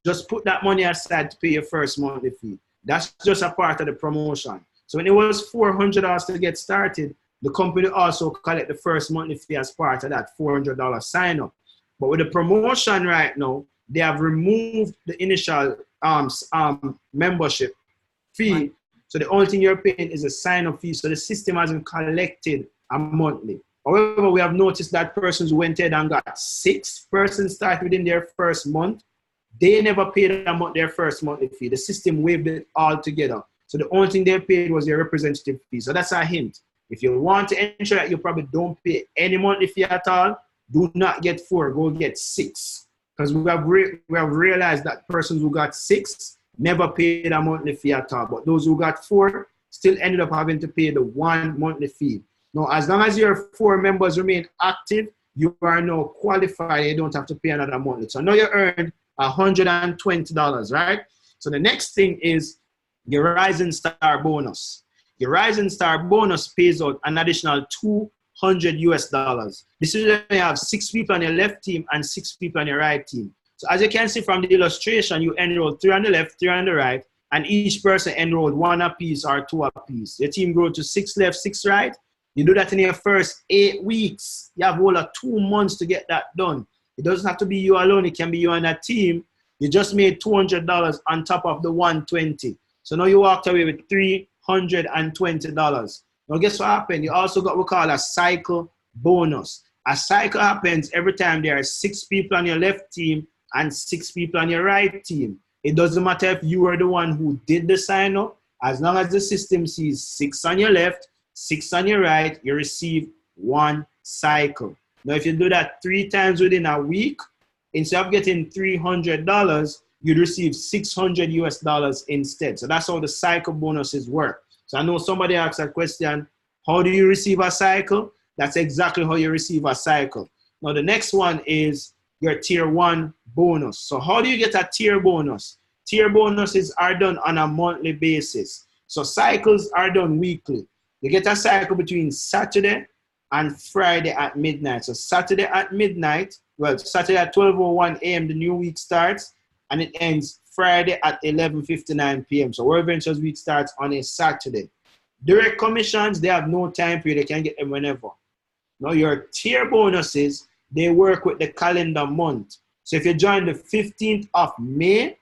A: just put that money aside to pay your first monthly fee. That's just a part of the promotion. So when it was $400 to get started, the company also collect the first monthly fee as part of that $400 sign up. But with the promotion right now, they have removed the initial membership fee. Right. So the only thing you're paying is a sign-up fee. So the system hasn't collected a monthly. However, we have noticed that persons who went ahead and got 6 persons started within their first month, they never paid their first monthly fee. The system waived it all together. So the only thing they paid was their representative fee. So that's a hint. If you want to ensure that you probably don't pay any monthly fee at all, do not get 4, go get 6. Because we have realized that persons who got 6 never paid a monthly fee at all. But those who got 4 still ended up having to pay the 1 monthly fee. Now, as long as your 4 members remain active, you are now qualified. You don't have to pay another monthly. So now you earned $120, right? So the next thing is your Rising Star bonus. Your Rising Star bonus pays out an additional $200. This is when you have 6 people on your left team and 6 people on your right team. So as you can see from the illustration, you enrolled 3 on the left, 3 on the right, and each person enrolled 1 apiece or 2 apiece. Your team grew to 6 left, 6 right. You do that in your first 8 weeks. You have all of 2 months to get that done. It doesn't have to be you alone. It can be you and a team. You just made $200 on top of the $120. So now you walked away with $320. Now guess what happened? You also got what we call a cycle bonus. A cycle happens every time there are 6 people on your left team and 6 people on your right team. It doesn't matter if you were the one who did the sign up. As long as the system sees 6 on your left, 6 on your right, you receive 1 cycle. Now, if you do that 3 times within a week, instead of getting $300, you'd receive $600 instead. So that's how the cycle bonuses work. So I know somebody asked that question, how do you receive a cycle? That's exactly how you receive a cycle. Now, the next one is your tier 1 bonus. So how do you get a tier bonus? Tier bonuses are done on a monthly basis. So cycles are done weekly. You get a cycle between Saturday and Friday at midnight. So Saturday at midnight, well, Saturday at 12:01 a.m. the new week starts, and it ends Friday at 11:59 p.m. So World Ventures week starts on a Saturday. Direct commissions, they have no time period. They can get them whenever. Now your tier bonuses, they work with the calendar month. So if you join the 15th of May,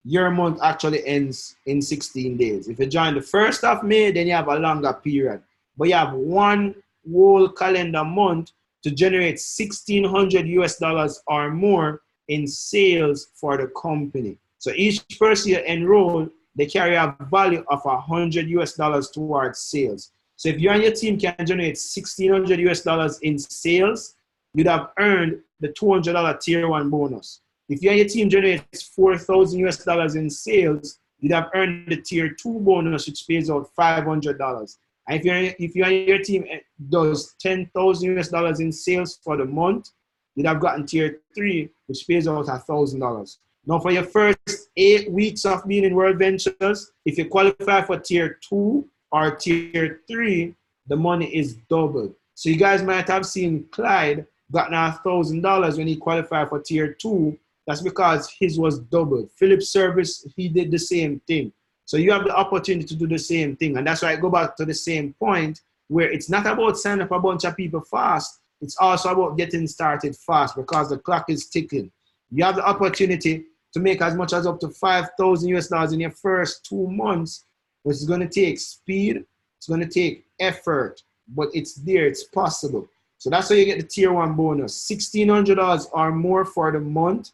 A: your month actually ends in 16 days. If you join the 1st of May, then you have a longer period. But you have one whole calendar month to generate $1,600 or more in sales for the company. So each person you enroll, they carry a value of $100 towards sales. So if you and your team can generate $1,600 in sales, you'd have earned the $200 tier 1 bonus. If you and your team generates $4,000 in sales, you'd have earned the tier 2 bonus, which pays out $500. And if you and your team does $10,000 in sales for the month, you'd have gotten tier 3, which pays out $1,000. Now, for your first 8 weeks of being in World Ventures, if you qualify for tier 2 or tier 3, the money is doubled. So you guys might have seen Clyde gotten $1,000 when he qualified for tier 2. That's because his was doubled. Philip's service, he did the same thing. So you have the opportunity to do the same thing. And that's why I go back to the same point where it's not about signing up a bunch of people fast. It's also about getting started fast because the clock is ticking. You have the opportunity to make as much as up to $5,000 in your first 2 months, which is going to take speed. It's going to take effort, but it's there. It's possible. So that's how you get the tier 1 bonus, $1,600 or more for the month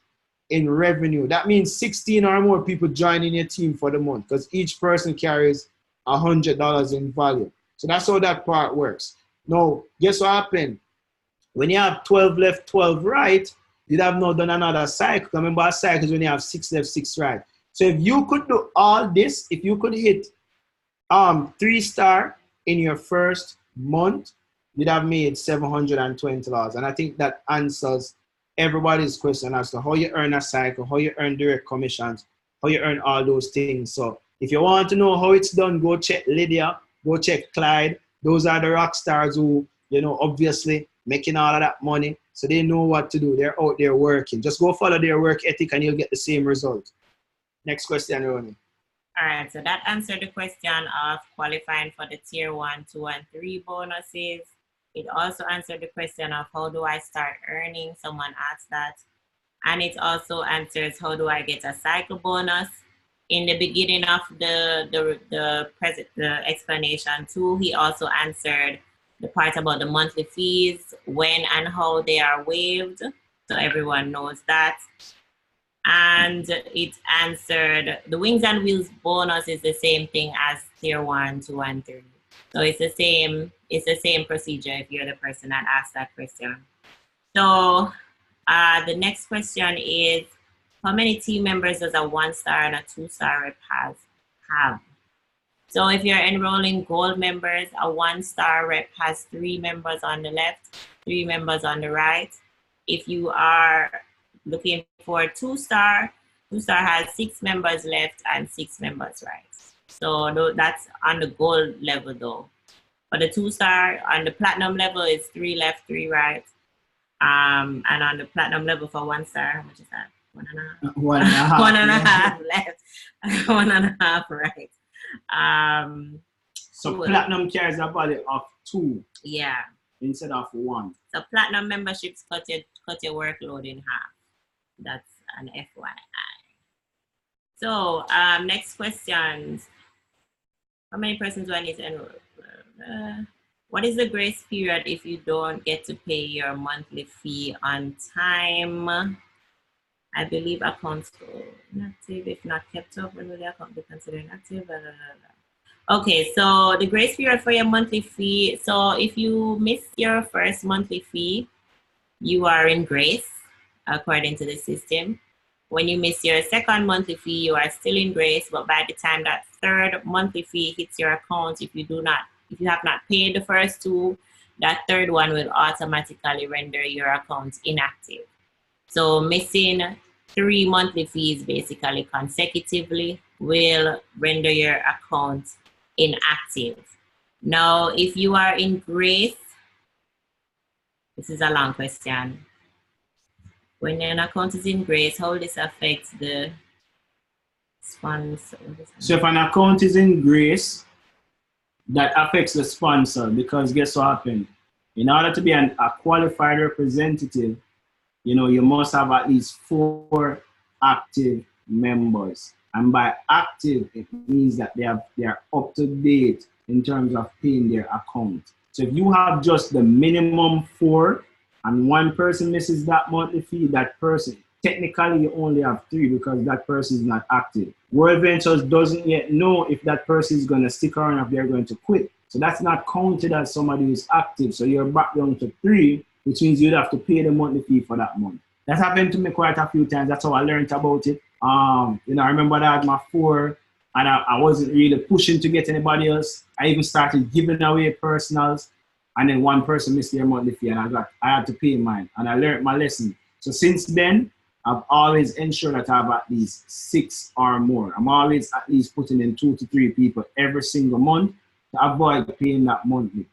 A: in revenue. That means 16 or more people joining your team for the month because each person carries $100 in value. So that's how that part works. Now, guess what happened? When you have 12 left, 12 right, you'd have now done another cycle. Remember, a cycle is when you have 6 left, 6 right. So if you could do all this, if you could hit 3-star in your first month, you'd have made $720. And I think that answers everybody's question as to how you earn a cycle, how you earn direct commissions, how you earn all those things. So if you want to know how it's done, go check Lydia, go check Clyde. Those are the rock stars who, you know, obviously making all of that money. So they know what to do. They're out there working. Just go follow their work ethic and you'll get the same result. Next question, Ronnie.
B: All right, so that answered the question of qualifying for the tier 1, 2, and 3 bonuses. It also answered the question of how do I start earning? Someone asked that. And it also answers how do I get a cycle bonus? In the beginning of the explanation too, he also answered the part about the monthly fees, when and how they are waived. So everyone knows that. And it answered the Wings and Wheels bonus is the same thing as tier 1, 2, and 3. So it's the same procedure if you're the person that asked that question. So the next question is, how many team members does a 1-star and a 2-star rep have? So if you're enrolling gold members, a 1-star rep has 3 members on the left, 3 members on the right. If you are looking for a 2-star, 2-star has 6 members left and 6 members right. So that's on the gold level though. For the 2-star, on the platinum level is 3 left, 3 right. And on the platinum level for 1-star, how much is that? 1.5.
A: 1.5.
B: 1.5 left, 1.5 right.
A: So platinum carries a value of 2.
B: Yeah.
A: Instead of 1.
B: So platinum memberships cut your workload in half. That's an FYI. So next questions. How many persons do I need to enroll? What is the grace period if you don't get to pay your monthly fee on time? I believe accounts go inactive if not kept up. When will the account be considered inactive? Blah, blah, blah. Okay, so the grace period for your monthly fee. So if you miss your first monthly fee, you are in grace according to the system. When you miss your second monthly fee, you are still in grace, but by the time that third monthly fee hits your account, if you have not paid the first 2, that third one will automatically render your account inactive. So missing 3 monthly fees basically consecutively will render your account inactive. Now, if you are in grace, this is a long question. When an account is in grace, how this affects the sponsor?
A: So if an account is in grace, that affects the sponsor because guess what happened? In order to be a qualified representative, you know, you must have at least 4 active members. And by active, it means that they are up to date in terms of paying their account. So if you have just the minimum 4 and one person misses that monthly fee, that person, technically you only have 3 because that person is not active. World Ventures doesn't yet know if that person is going to stick around or if they're going to quit. So that's not counted as somebody who's active. So you're back down to 3, which means you'd have to pay the monthly fee for that month. That happened to me quite a few times. That's how I learned about it. I remember that I had my 4 and I wasn't really pushing to get anybody else. I even started giving away personals, and then one person missed their monthly fee and I had to pay mine, and I learned my lesson. So since then, I've always ensured that I have at least 6 or more. I'm always at least putting in 2 to 3 people every single month to avoid paying that monthly.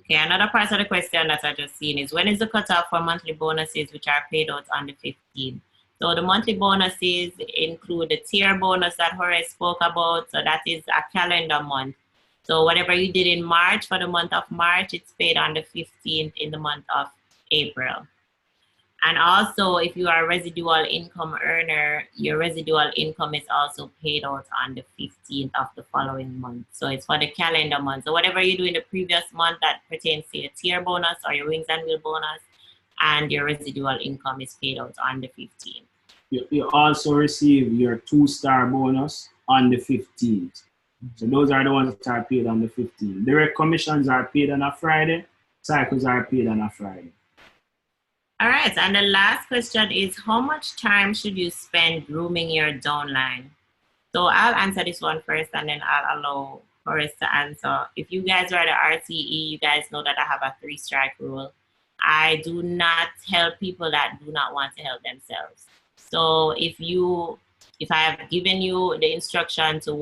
B: Okay, another part of the question that I just seen is, when is the cutoff for monthly bonuses which are paid out on the 15th? So the monthly bonuses include the tier bonus that Horace spoke about. So that is a calendar month. So whatever you did in March, for the month of March, it's paid on the 15th in the month of April. And also, if you are a residual income earner, your residual income is also paid out on the 15th of the following month. So it's for the calendar month. So whatever you do in the previous month that pertains to your tier bonus or your wings and wheel bonus, and your residual income is paid out on the 15th.
A: You also receive your 2-star bonus on the 15th. So those are the ones that are paid on the 15th. Direct commissions are paid on a Friday. Cycles are paid on a Friday.
B: All right, and the last question is, how much time should you spend grooming your downline? So I'll answer this one first, and then I'll allow Horace to answer. If you guys are the RTE, you guys know that I have a 3-strike rule. I do not help people that do not want to help themselves. So if I have given you the instruction to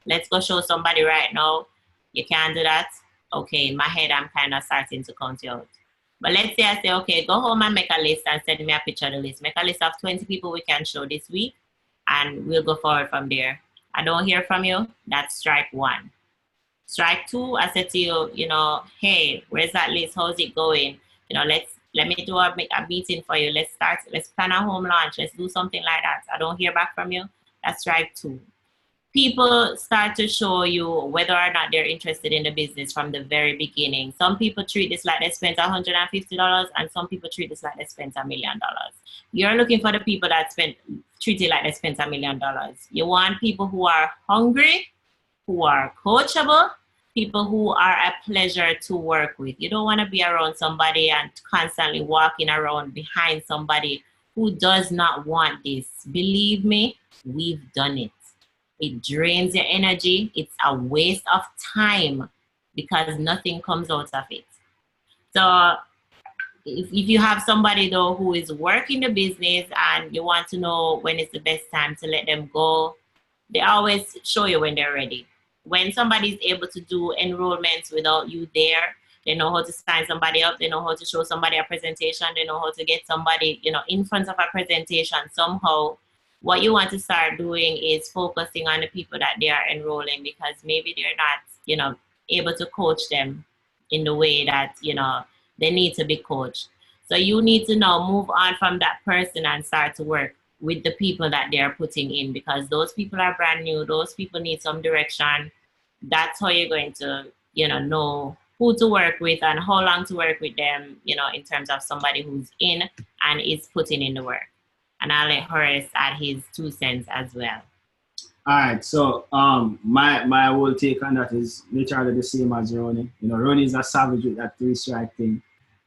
B: let's go show somebody right now, you can't do that. Okay, in my head, I'm kind of starting to count you out. But let's say I say, okay, go home and make a list and send me a picture of the list. Make a list of 20 people we can show this week, and we'll go forward from there. I don't hear from you, that's strike 1. Strike 2, I said to you, hey, where's that list? How's it going? Let me do a meeting for you. Let's plan a home launch. Let's do something like that. I don't hear back from you. That's strike 2. People start to show you whether or not they're interested in the business from the very beginning. Some people treat this like they spent $150, and some people treat this like they spent $1 million. You're looking for the people that treat it like they spent $1 million. You want people who are hungry, who are coachable, people who are a pleasure to work with. You don't want to be around somebody and constantly walking around behind somebody who does not want this. Believe me, we've done it. It drains your energy. It's a waste of time because nothing comes out of it. So if you have somebody though who is working the business and you want to know when is the best time to let them go, they always show you when they're ready. When somebody is able to do enrollments without you there, they know how to sign somebody up, they know how to show somebody a presentation, they know how to get somebody, in front of a presentation somehow. What you want to start doing is focusing on the people that they are enrolling, because maybe they're not, able to coach them in the way that, they need to be coached. So you need to now move on from that person and start to work with the people that they're putting in, because those people are brand new. Those people need some direction. That's how you're going to, know who to work with and how long to work with them, in terms of somebody who's in and is putting in the work. And I'll let Horace add his 2 cents as well.
A: All right, so my whole take on that is literally the same as Ronnie. Ronnie is a savage with that 3-strike thing.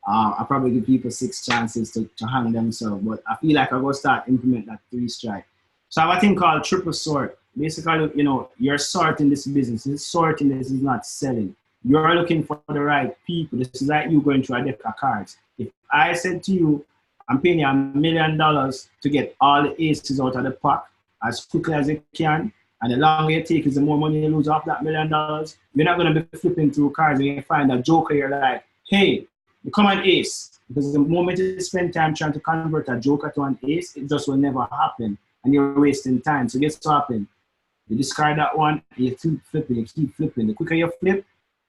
A: I probably give people 6 chances to hang themselves, but I feel like I'm going to start implement that 3-strike. So I have a thing called triple sort. Basically, you're sorting this business. This sorting this is not selling. You're looking for the right people. This is like you going through a deck of cards. If I said to you, I'm paying you $1 million to get all the aces out of the pack as quickly as you can, and the longer you take is the more money you lose off that $1 million. You're not going to be flipping through cards and you find a joker, you're like, hey, become an ace. Because the moment you spend time trying to convert a joker to an ace, it just will never happen, and you're wasting time. So guess what happens? You discard that one, you keep flipping. The quicker you flip,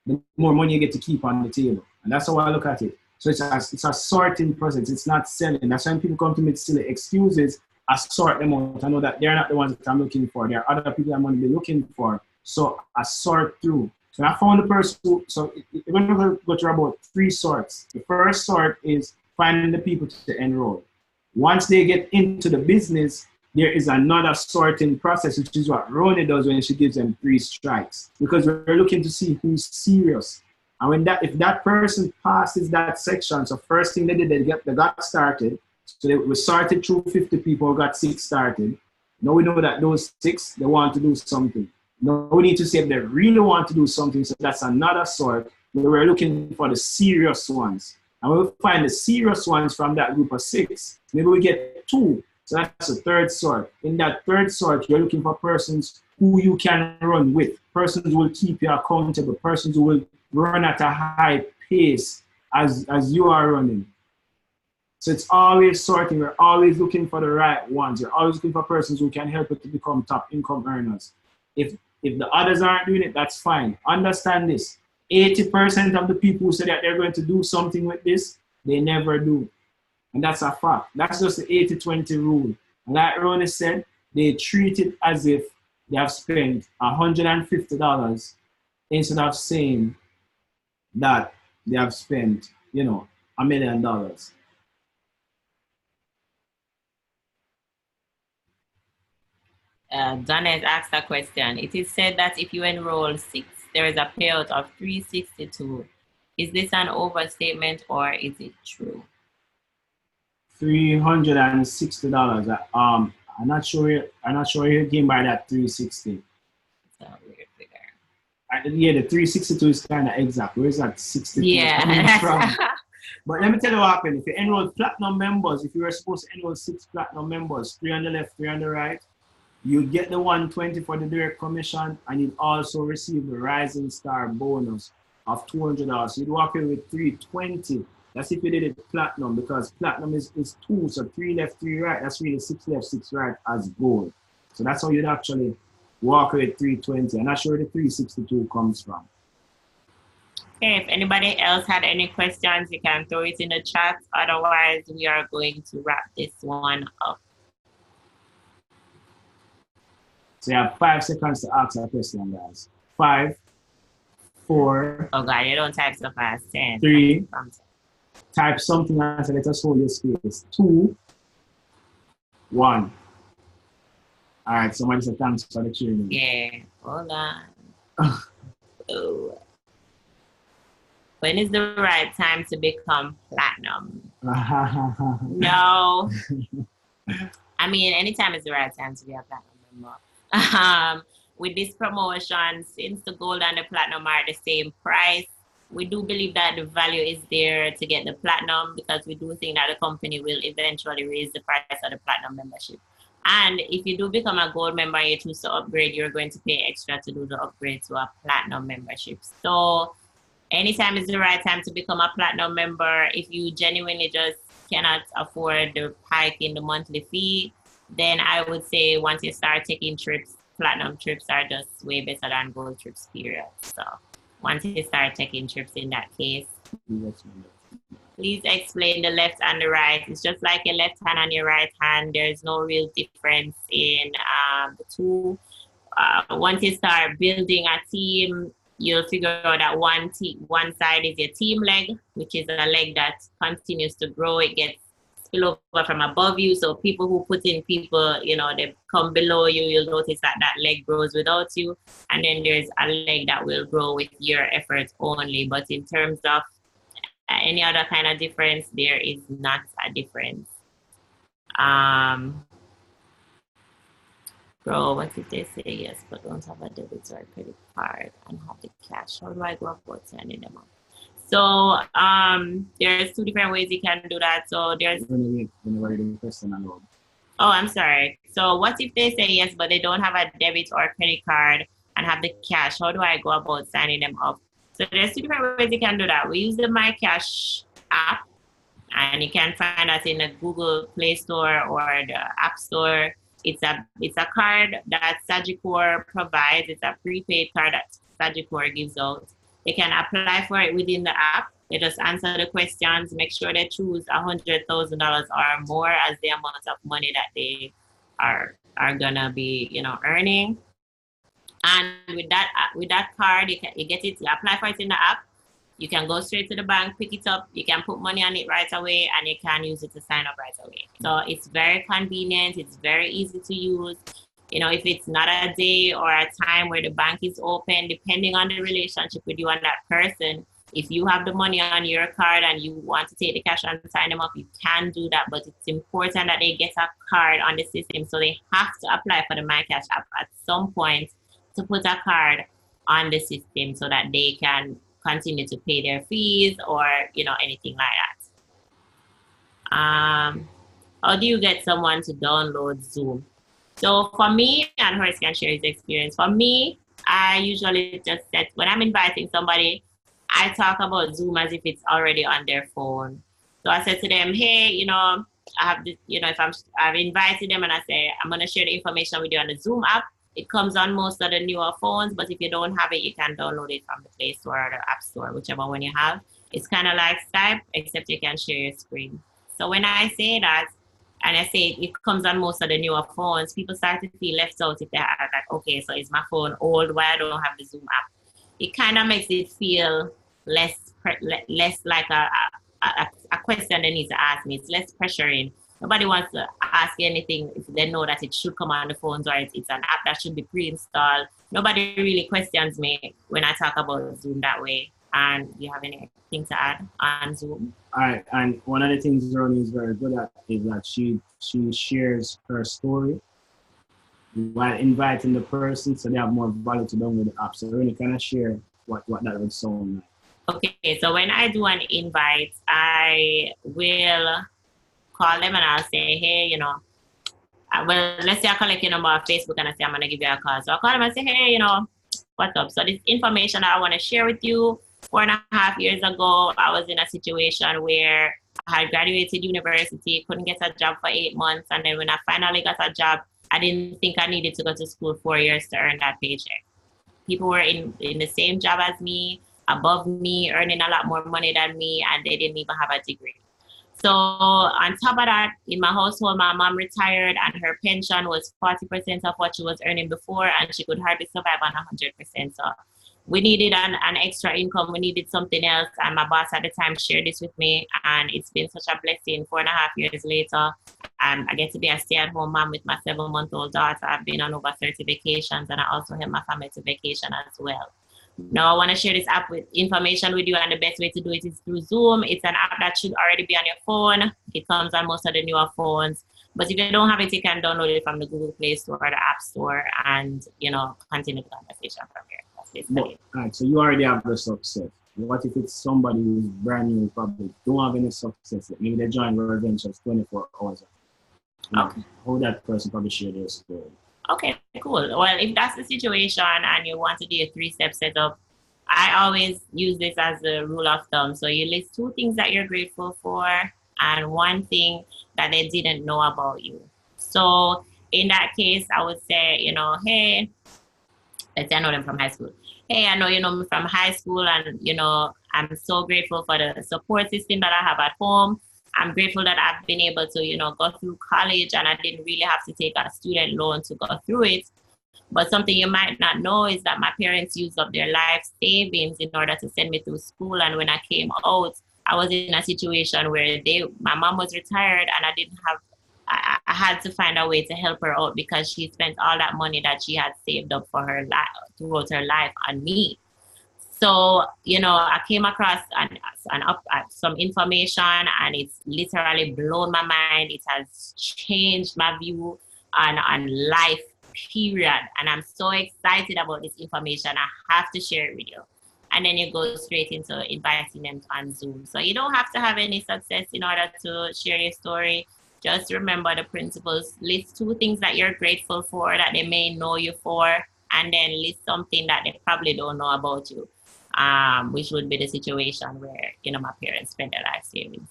A: the more money you get to keep on the table. And that's how I look at it. So it's a sorting process. It's not selling. That's when people come to me with silly excuses. I sort them out. I know that they're not the ones that I'm looking for. There are other people I'm going to be looking for. So I sort through. So I found the person so you're going to go through about 3 sorts. The first sort is finding the people to enroll. Once they get into the business, there is another sorting process, which is what Roni does when she gives them 3 strikes. Because we're looking to see who's serious. And when if that person passes that section, so first thing they did, they got started. So they were sorted through 50 people, got 6 started. Now we know that those 6, they want to do something. Now we need to see if they really want to do something. So that's another sort where we're looking for the serious ones. And we'll find the serious ones from that group of 6. Maybe we get 2. So that's the third sort. In that third sort, you're looking for persons who you can run with. Persons who will keep you accountable. Persons who will run at a high pace as you are running. So it's always sorting. We're always looking for the right ones. You're always looking for persons who can help you to become top income earners. If the others aren't doing it, that's fine. Understand this. 80% of the people who say that they're going to do something with this, they never do. And that's a fact. That's just the 80-20 rule. And like Roni said, they treat it as if they have spent $150 instead of saying that they have spent, $1 million.
B: Donna has asked a question. It is said that if you enroll 6, there is a payout of $362. Is this an overstatement or is it true?
A: $360. I'm not sure you came by that 360.
B: It's a weird figure.
A: Yeah, the 362 is kind of exact. Where's that 62 coming
B: Yeah.
A: from? But let me tell you what happened. If you enroll platinum members, if you were supposed to enroll 6 platinum members, 3 on the left, 3 on the right, you get the 120 for the direct commission, and you'd also receive the Rising Star bonus of $200. So you'd walk away with 320. That's if you did it platinum, because platinum is 2, so 3 left, 3 right. That's really 6 left, 6 right as gold. So that's how you'd actually walk away with 320. I'm not sure where the 362 comes from.
B: Okay, if anybody else had any questions, you can throw it in the chat. Otherwise, we are going to wrap this one up.
A: So you have 5 seconds to ask a question, guys. 5, 4.
B: Oh God, you don't type so fast. 10.
A: 3. Type something else and let us hold your space. 2, 1. All right, somebody said thanks for the cheering.
B: Yeah, hold on. Oh. When is the right time to become platinum? No. I mean, anytime is the right time to be a platinum member. With this promotion, since the gold and the platinum are the same price, we do believe that the value is there to get the platinum, because we do think that the company will eventually raise the price of the platinum membership. And if you do become a gold member and you choose to upgrade, you're going to pay extra to do the upgrade to a platinum membership. So anytime is the right time to become a platinum member. If you genuinely just cannot afford the hike in the monthly fee, then I would say once you start taking trips, platinum trips are just way better than gold trips, period. So once you start taking trips in that case, please explain the left and the right. It's just like your left hand and your right hand. There's no real difference in the two. Once you start building a team, you'll figure out that one side is your team leg, which is a leg that continues to grow. It gets spill over from above you. So people who put in people, they come below you, you'll notice that that leg grows without you. And then there's a leg that will grow with your efforts only. But in terms of any other kind of difference, there is not a difference. Bro, what if they say yes, but don't have a debit or credit card and have the cash? How do I go about sending them up? So there's 2 different ways you can do that. So there's I'm sorry. So what if they say yes, but they don't have a debit or credit card and have the cash? How do I go about signing them up? So there's 2 different ways you can do that. We use the MyCash app, and you can find us in the Google Play Store or the App Store. It's a card that Sagicor provides. It's a prepaid card that Sagicor gives out. They can apply for it within the app. They just answer the questions, make sure they choose $100,000 or more as the amount of money that they are gonna be, earning. And with that card, you get it, you apply for it in the app. You can go straight to the bank, pick it up. You can put money on it right away, and you can use it to sign up right away. So it's very convenient. It's very easy to use. You know, if it's not a day or a time where the bank is open, depending on the relationship with you and that person, if you have the money on your card and you want to take the cash and sign them up, you can do that. But it's important that they get a card on the system. So they have to apply for the MyCash app at some point to put a card on the system so that they can continue to pay their fees or, you know, anything like that. How do you get someone to download Zoom? So for me, and Horace can share his experience. For me, I usually just set, when I'm inviting somebody, I talk about Zoom as if it's already on their phone. So I said to them, hey, you know, I have this, you know, if I've invited them and I say, I'm going to share the information with you on the Zoom app. It comes on most of the newer phones, but if you don't have it, you can download it from the Play Store or the App Store, whichever one you have. It's kind of like Skype, except you can share your screen. So when I say that, and I say it comes on most of the newer phones, people start to feel left out if they're like, okay, so is my phone old? Why I don't have the Zoom app? It kind of makes it feel less like a question they need to ask me. It's less pressuring. Nobody wants to ask you anything if they know that it should come on the phones or it's an app that should be pre-installed. Nobody really questions me when I talk about Zoom that way. And do you have anything to add on Zoom?
A: All right, and one of the things Ronnie is very good at is that she shares her story while inviting the person, so they have more value to download the app. So Ronnie, kind of share what that would sound like.
B: Okay, so when I do an invite, I will call them and I'll say, hey, you know, well, let's say I collect your number on Facebook and I say I'm gonna give you a call. So I'll call them and say, hey, you know, what's up? So this information I want to share with you. 4.5 years ago, I was in a situation where I had graduated university, couldn't get a job for 8 months. And then when I finally got a job, I didn't think I needed to go to school 4 years to earn that paycheck. People were in the same job as me, above me, earning a lot more money than me, and they didn't even have a degree. So on top of that, in my household, my mom retired and her pension was 40% of what she was earning before, and she could hardly survive on 100%. So we needed an extra income. We needed something else. And my boss at the time shared this with me. And it's been such a blessing. 4.5 years later, I get to be a stay-at-home mom with my 7-month-old daughter. I've been on over 30 vacations, and I also help my family to vacation as well. Now I want to share this app with information with you, and the best way to do it is through Zoom. It's an app that should already be on your phone. It comes on most of the newer phones. But if you don't have it, you can download it from the Google Play Store or the App Store and, you know, continue the conversation from here.
A: All right, so you already have the success. What if it's somebody who's brand new, probably don't have any success? Maybe they join World Ventures 24 hours.
B: Okay.
A: How that person probably share their story.
B: Okay, cool. Well, if that's the situation and you want to do a 3-step setup, I always use this as a rule of thumb. So you list 2 things that you're grateful for and 1 thing that they didn't know about you. So in that case, I would say, you know, hey, let's say I know them from high school. Hey, I know you know me from high school, and, you know, I'm so grateful for the support system that I have at home. I'm grateful that I've been able to, you know, go through college and I didn't really have to take a student loan to go through it. But something you might not know is that my parents used up their life savings in order to send me through school. And when I came out, I was in a situation where my mom was retired and I had to find a way to help her out because she spent all that money that she had saved up for her life throughout her life on me. So, you know, I came across some information and it's literally blown my mind. It has changed my view on life, period. And I'm so excited about this information. I have to share it with you. And then you go straight into inviting them on Zoom. So you don't have to have any success in order to share your story. Just remember the principles. List 2 things that you're grateful for that they may know you for, and then list something that they probably don't know about you, which would be the situation where, you know, my parents spent their life savings.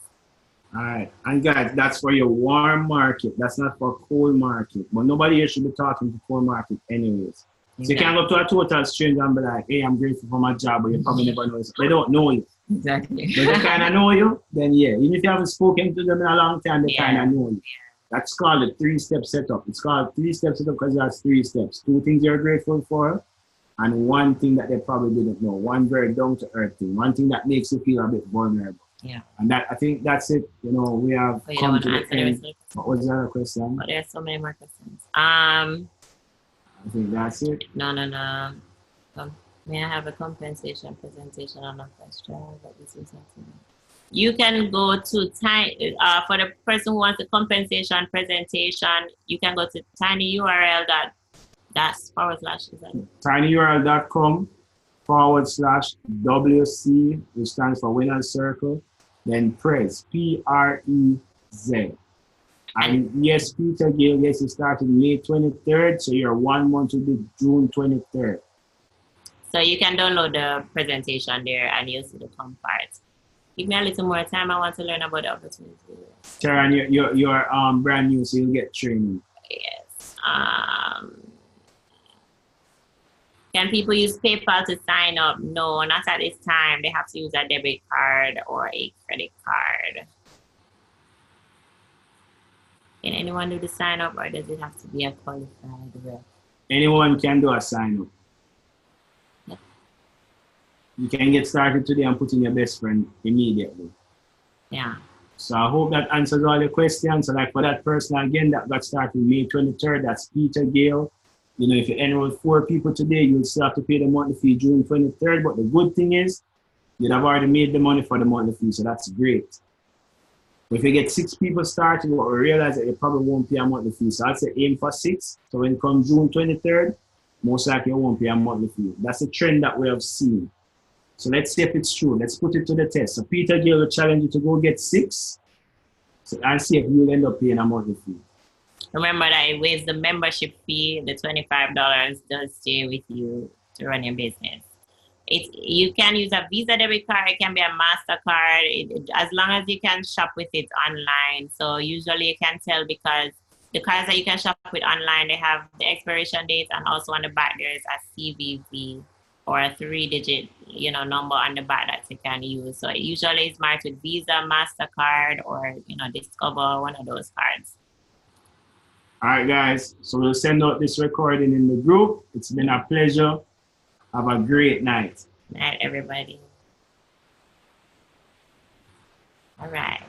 A: All right. And guys, that's for your warm market. That's not for cold market. But nobody here should be talking to cold market anyways. So you can go to a total stranger and be like, hey, I'm grateful for my job, but you probably never know it. They don't know you.
B: Exactly.
A: But they kind of know you, then yeah. Even if you haven't spoken to them in a long time, they kind of know you. That's called a 3-step setup. It's called 3-step setup because it has 3 steps. 2 things you're grateful for, and one thing that they probably didn't know, one very down-to-earth thing, one thing that makes you feel a bit vulnerable.
B: Yeah.
A: And that I think that's it. You know, we have come to the end. What was the other question?
B: Oh, there's so many more questions.
A: I think that's it.
B: No. May I have a compensation presentation on a question? You can go to for the person who wants a compensation presentation, you can go to
A: tinyurl.com/WC, which stands for Winners Circle, then Prez, P-R-E-Z. And yes, Peter Gale, yes, it started May 23rd, so your 1 month will be June 23rd.
B: So you can download the presentation there and you'll see the comp parts. Give me a little more time. I want to learn about the opportunity.
A: Sharon, you're brand new, so you'll get training.
B: Yes. Can people use PayPal to sign up? No, not at this time. They have to use a debit card or a credit card. Can anyone do the sign up, or does it have to be a qualified rep?
A: Anyone can do a sign up.
B: Yep.
A: You can get started today and put in your best friend immediately.
B: Yeah.
A: So I hope that answers all the questions. So like for that person again that got started May 23rd, that's Peter Gale. You know, if you enroll 4 people today, you'll still have to pay the monthly fee June 23rd. But the good thing is, you'd have already made the money for the monthly fee, so that's great. If you get 6 people started, what we realize that you probably won't pay a monthly fee. So I'd say aim for 6. So when it comes June 23rd, most likely you won't pay a monthly fee. That's a trend that we have seen. So let's see if it's true. Let's put it to the test. So Peter Gale will challenge you to go get 6 and see if you'll end up paying a monthly fee.
B: Remember that it waives the membership fee. The $25 does stay with you to run your business. You can use a Visa debit card. It can be a MasterCard, as long as you can shop with it online. So usually you can tell because the cards that you can shop with online, they have the expiration date, and also on the back there is a CVV or a 3-digit, number on the back that you can use. So usually it's marked with Visa, MasterCard, or Discover, one of those cards.
A: All right, guys. So we'll send out this recording in the group. It's been a pleasure. Have a great night.
B: Night, everybody. All right.